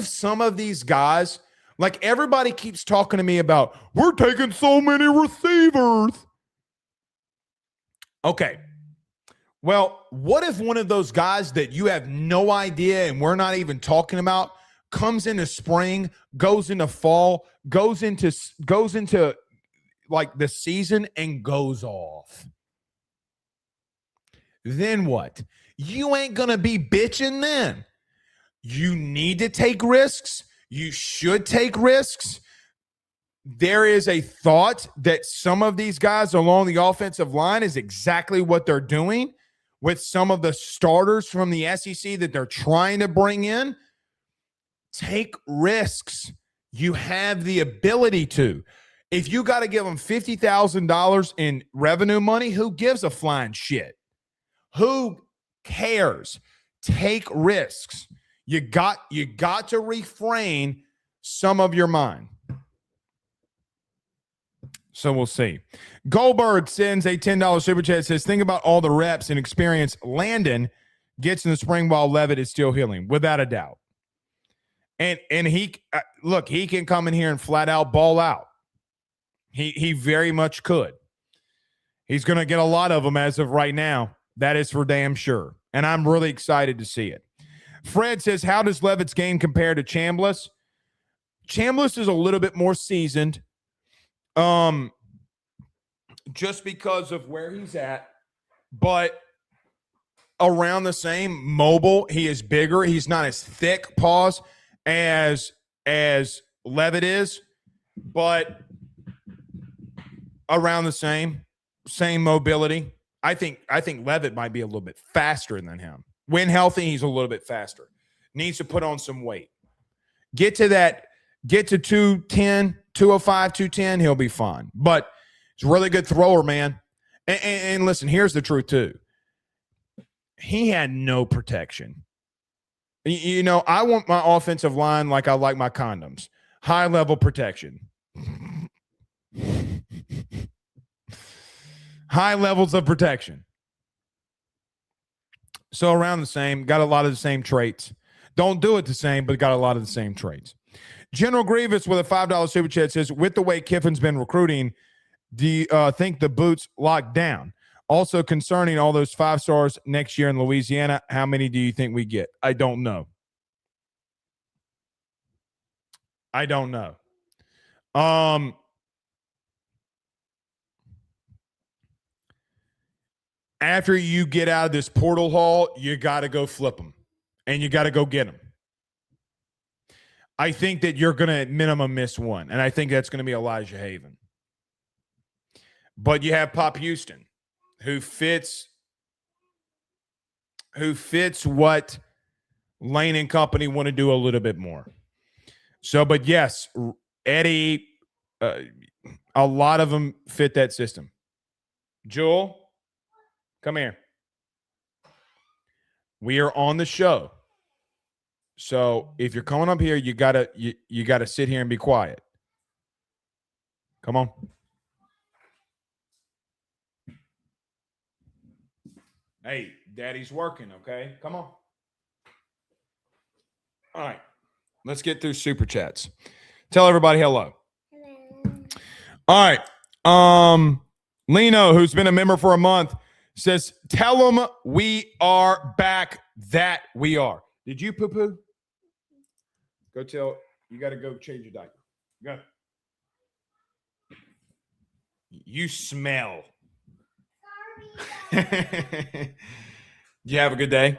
some of these guys, like everybody keeps talking to me about, we're taking so many receivers. Okay. Well, what if one of those guys that you have no idea and we're not even talking about comes into spring, goes into fall, goes into like the season and goes off? Then what? You ain't going to be bitching then. You need to take risks. You should take risks. There is a thought that some of these guys along the offensive line is exactly what they're doing with some of the starters from the SEC that they're trying to bring in. Take risks. You have the ability to. If you got to give them $50,000 in revenue money, who gives a flying shit? Who cares? Take risks. You got to refrain some of your mind. So we'll see. Goldberg sends a $10 super chat. Says, think about all the reps and experience Landon gets in the spring while Levitt is still healing, without a doubt. And he look, he can come in here and flat out ball out. He very much could. He's going to get a lot of them as of right now. That is for damn sure. And I'm really excited to see it. Fred says, how does Levitt's game compare to Chambliss? Chambliss is a little bit more seasoned. Just because of where he's at, but around the same. Mobile. He is bigger. He's not as thick, pause, as Levitt is, but around the same mobility. I think Levitt might be a little bit faster than him. When healthy, he's a little bit faster. Needs to put on some weight. Get to 210, 205, 210, he'll be fine. But he's a really good thrower, man. And listen, here's the truth too. He had no protection. You know, I want my offensive line like I like my condoms. High level protection. High levels of protection. So around the same, got a lot of the same traits. Don't do it the same, but got a lot of the same traits. General Grievous with a $5 super chat says, with the way Kiffin's been recruiting, do you think the boots locked down? Also concerning all those 5 stars next year in Louisiana, how many do you think we get? I don't know. After you get out of this portal hall, you got to go flip them, and you got to go get them. I think that you're going to at minimum miss one, and I think that's going to be Elijah Haven. But you have Pop Houston, who fits what Lane and company want to do a little bit more. So, but yes, Eddie, A lot of them fit that system. Jewel, come here. We are on the show. So if you're coming up here, you gotta sit here and be quiet. Come on. Hey, Daddy's working, okay? Come on. All right. Let's get through super chats. Tell everybody hello. Hello. All right. Lino, who's been a member for a month, says, tell them we are back. That we are. Did you poo-poo? Go tell. You got to go change your diaper. Go. You smell. Sorry. Did you have a good day?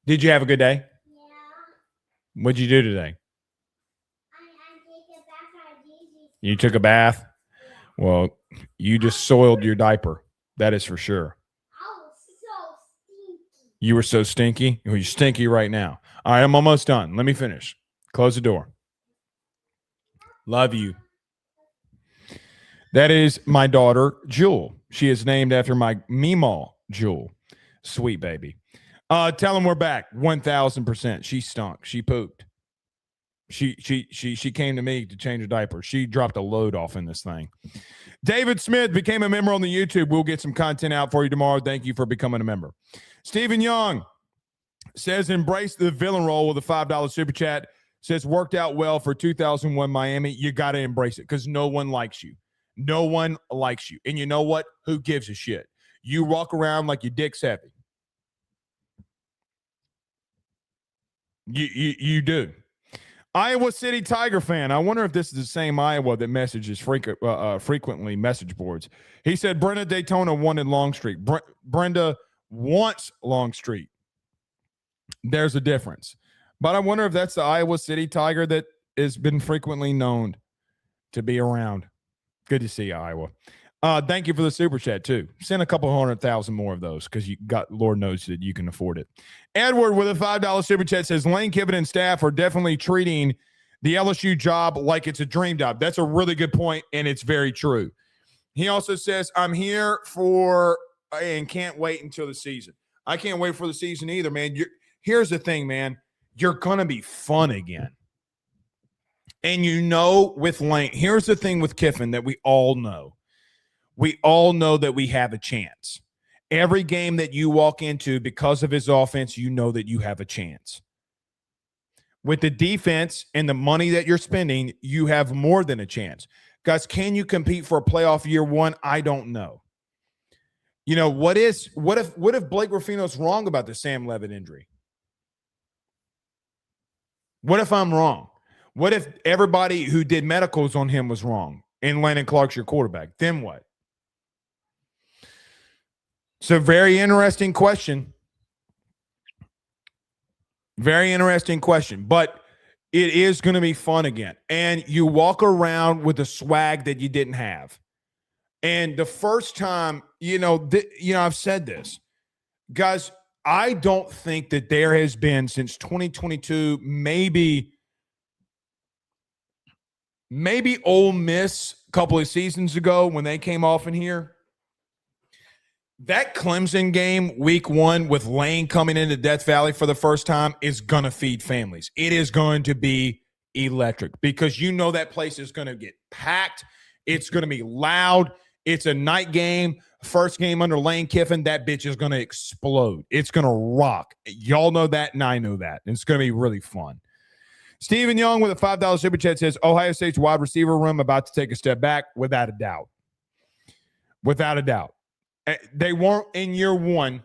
Did you have a good day? Yeah. What'd you do today? I took a bath. You took a bath? Yeah. Well, you just soiled your diaper. That is for sure. I was so stinky. You were so stinky? Well, you're stinky right now. All right, I'm almost done. Let me finish. Close the door. Love you. That is my daughter, Jewel. She is named after my Meemaw, Jewel. Sweet baby. Tell them we're back. 1,000%. She stunk. She pooped. She came to me to change a diaper. She dropped a load off in this thing. David Smith became a member on the YouTube. We'll get some content out for you tomorrow. Thank you for becoming a member. Stephen Young says, embrace the villain role with a $5 super chat. Says, worked out well for 2001 Miami. You got to embrace it because no one likes you. No one likes you. And you know what? Who gives a shit? You walk around like your dick's heavy. You do. Iowa City Tiger fan. I wonder if this is the same Iowa that messages frequently message boards. He said Brenda Daytona wanted Longstreet. Brenda wants Longstreet. There's a difference. But I wonder if that's the Iowa City Tiger that has been frequently known to be around. Good to see you, Iowa. Thank you for the super chat, too. Send a couple 100,000 more of those because you got, Lord knows that you can afford it. Edward with a $5 super chat says, Lanekiffin and staff are definitely treating the LSU job like it's a dream job. That's a really good point, and it's very true. He also says, I'm here for and can't wait until the season. I can't wait for the season either, man. Here's the thing, man. You're going to be fun again. And you know with Lane, here's the thing with Kiffin that we all know. We all know that we have a chance. Every game that you walk into because of his offense, you know that you have a chance. With the defense and the money that you're spending, you have more than a chance. Guys, can you compete for a playoff year one? I don't know. You know, what if Blake Rufino's wrong about the Sam Levit injury? What if I'm wrong? What if everybody who did medicals on him was wrong and Landon Clark's your quarterback? Then what? It's a very interesting question. Very interesting question. But it is going to be fun again. And you walk around with a swag that you didn't have. And the first time, I've said this. Guys, I don't think that there has been since 2022, maybe Ole Miss a couple of seasons ago when they came off in here. That Clemson game, week one, with Lane coming into Death Valley for the first time is going to feed families. It is going to be electric because you know that place is going to get packed. It's going to be loud. It's a night game. First game under Lane Kiffin, that bitch is going to explode. It's going to rock. Y'all know that, and I know that. It's going to be really fun. Stephen Young with a $5 super chat says, Ohio State's wide receiver room about to take a step back, without a doubt. Without a doubt. They weren't in year one,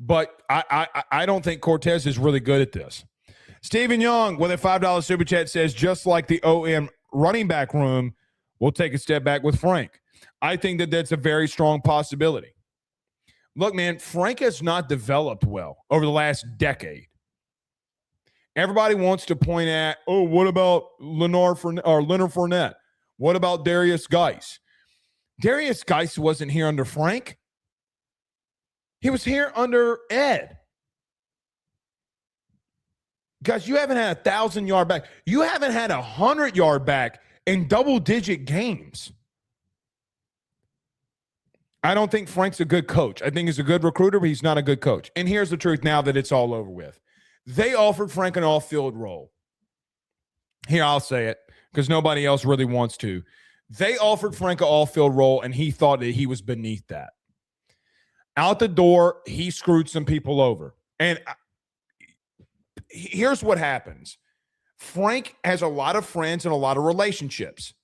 but I don't think Cortez is really good at this. Stephen Young with a $5 super chat says, just like the OM running back room, we'll take a step back with Frank. I think that that's a very strong possibility. Look, man, Frank has not developed well over the last decade. Everybody wants to point at, what about Leonard Fournette? What about Darius Geis? Darius Geis wasn't here under Frank. He was here under Ed. Guys, you haven't had a 1,000-yard back. You haven't had a 100-yard back in double-digit games. I don't think Frank's a good coach. I think he's a good recruiter, but he's not a good coach. And here's the truth now that it's all over with. They offered Frank an off-field role. Here, I'll say it because nobody else really wants to. They offered Frank an off-field role, and he thought that he was beneath that. Out the door, he screwed some people over. And here's what happens. Frank has a lot of friends and a lot of relationships.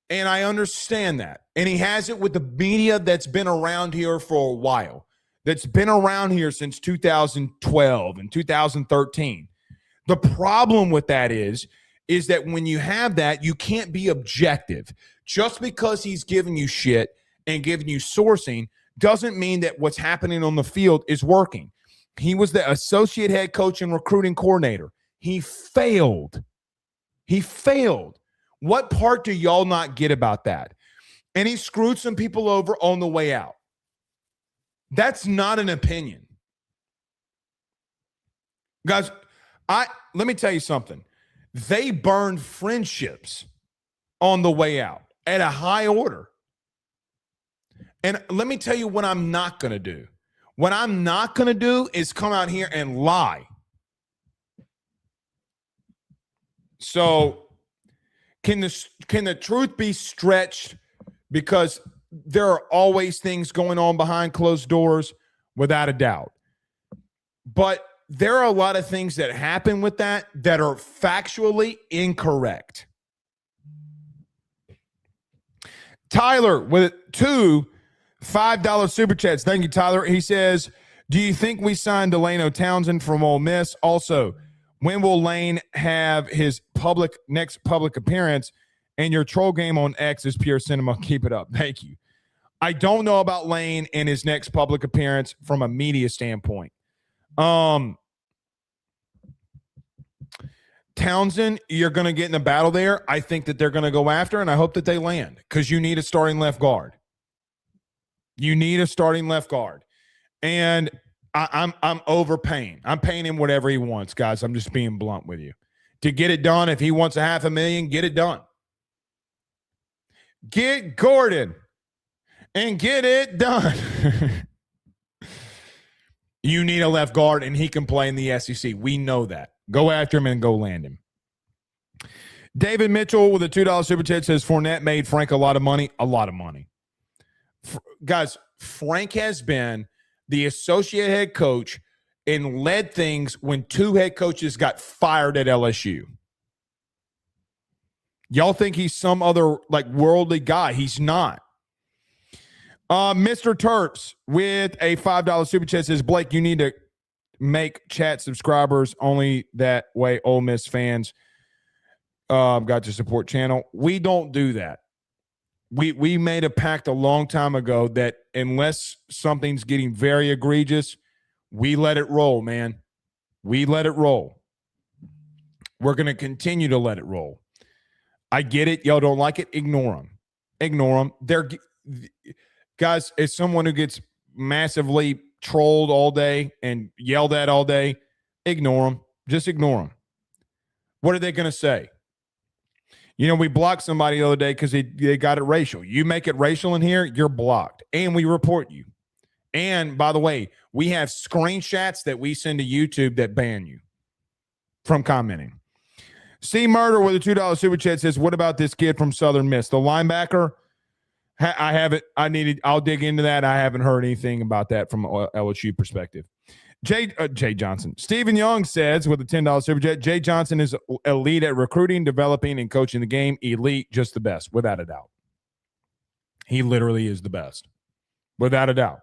And I understand that. And he has it with the media that's been around here for a while, that's been around here since 2012 and 2013. The problem with that is that when you have that, you can't be objective. Just because he's giving you shit and giving you sourcing doesn't mean that what's happening on the field is working. He was the associate head coach and recruiting coordinator. He failed. He failed. What part do y'all not get about that? And he screwed some people over on the way out. That's not an opinion. Guys, let me tell you something. They burned friendships on the way out at a high order. And let me tell you what I'm not going to do. What I'm not going to do is come out here and lie. So can the truth be stretched? Because there are always things going on behind closed doors, without a doubt. But there are a lot of things that happen with that are factually incorrect. Tyler with two $5 super chats. Thank you, Tyler. He says, do you think we signed Delano Townsend from Ole Miss? Also, when will Lane have his next public appearance? And your troll game on X is pure cinema. Keep it up. Thank you. I don't know about Lane and his next public appearance from a media standpoint. Townsend, you're going to get in a battle there. I think that they're going to go after, and I hope that they land because you need a starting left guard. You need a starting left guard. And I'm overpaying. I'm paying him whatever he wants, guys. I'm just being blunt with you. To get it done, if he wants $500,000, get it done. Get Gordon and get it done. You need a left guard, and he can play in the SEC. We know that. Go after him and go land him. David Mitchell with a $2 super chat says Fournette made Frank a lot of money. A lot of money. Guys, Frank has been the associate head coach and led things when two head coaches got fired at LSU. Y'all think he's some other like worldly guy. He's not. Mr. Terps with a $5 super chat says, Blake, you need to make chat subscribers. Only that way Ole Miss fans got to support channel. We don't do that. We made a pact a long time ago that unless something's getting very egregious, we let it roll, man. We let it roll. We're going to continue to let it roll. I get it. Y'all don't like it. Ignore them. Ignore them. They're guys, as someone who gets massively trolled all day and yelled at all day, ignore them. Just ignore them. What are they going to say? You know, we blocked somebody the other day because they got it racial. You make it racial in here, you're blocked. And we report you. And, by the way, we have screenshots that we send to YouTube that ban you from commenting. C. Murder with a $2 super chat says, what about this kid from Southern Miss? The linebacker, I haven't. I'll dig into that. I haven't heard anything about that from an LSU perspective. Jay Johnson. Stephen Young says with a $10 super chat, Jay Johnson is elite at recruiting, developing, and coaching the game. Elite, just the best, without a doubt. He literally is the best, without a doubt.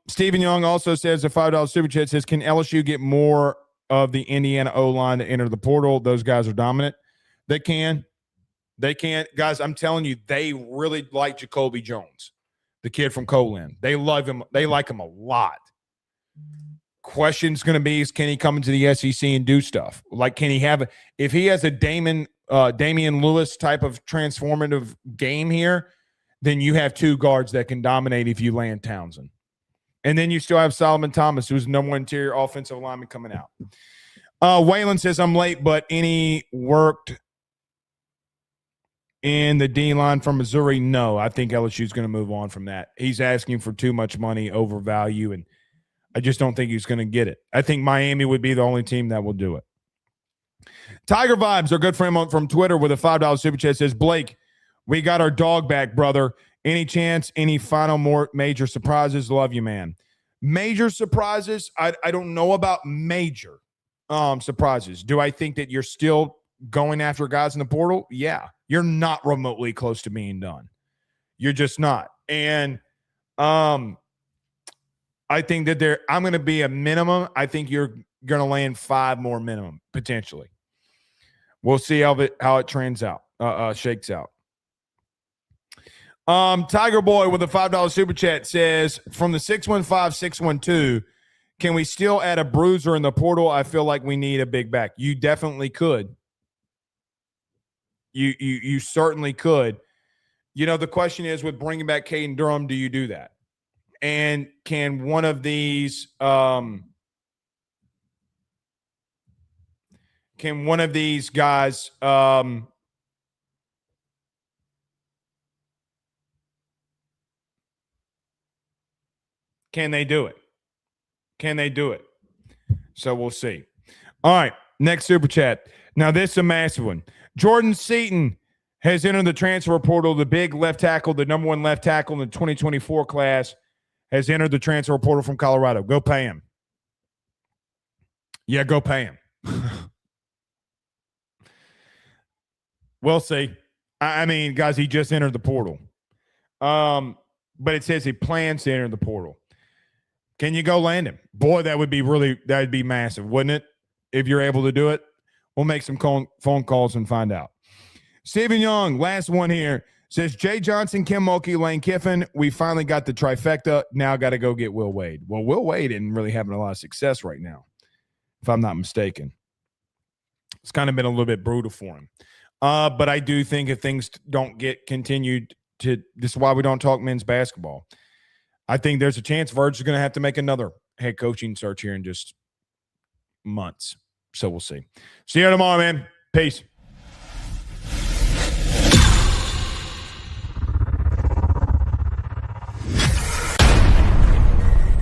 Stephen Young also says a $5 super chat says, can LSU get more of the Indiana O-line to enter the portal? Those guys are dominant. They can. They can. Guys, I'm telling you, they really like Jacoby Jones, the kid from Colin. They love him. They like him a lot. Question's going to be is can he come into the SEC and do stuff? Like, can he have – if he has a Damian Lewis type of transformative game here, then you have two guards that can dominate if you land Townsend. And then you still have Solomon Thomas, who's the number one interior offensive lineman coming out. Waylon says, I'm late, but any worked in the D line from Missouri? No, I think LSU is going to move on from that. He's asking for too much money over value, and I just don't think he's going to get it. I think Miami would be the only team that will do it. Tiger Vibes, our good friend from Twitter with a $5 super chat, says, Blake, we got our dog back, brother. Any chance, any final more major surprises? Love you, man. Major surprises? I don't know about major surprises. Do I think that you're still going after guys in the portal? Yeah. You're not remotely close to being done. You're just not. And I think that I'm going to be a minimum. I think you're going to land 5 more minimum, potentially. We'll see how it shakes out. Tiger Boy with a $5 super chat says, from the 615-612, can we still add a bruiser in the portal? I feel like we need a big back. You definitely could. You certainly could. You know, the question is, with bringing back Caden Durham, do you do that? And can one of these guys can they do it? Can they do it? So we'll see. All right, next super chat. Now this is a massive one. Jordan Seaton has entered the transfer portal. The big left tackle, the number 1 left tackle in the 2024 class, has entered the transfer portal from Colorado. Go pay him. Yeah, go pay him. We'll see. I mean, guys, he just entered the portal. But it says he plans to enter the portal. Can you go land him? Boy, that would be massive, wouldn't it? If you're able to do it. We'll make some phone calls and find out. Stephen Young, last one here, says, Jay Johnson, Kim Mulkey, Lane Kiffin, we finally got the trifecta. Now got to go get Will Wade. Well, Will Wade isn't really having a lot of success right now, if I'm not mistaken. It's kind of been a little bit brutal for him. But I do think if things don't get continued this is why we don't talk men's basketball. I think there's a chance Verge is going to have to make another head coaching search here in just months. So we'll see. See you tomorrow, man. Peace.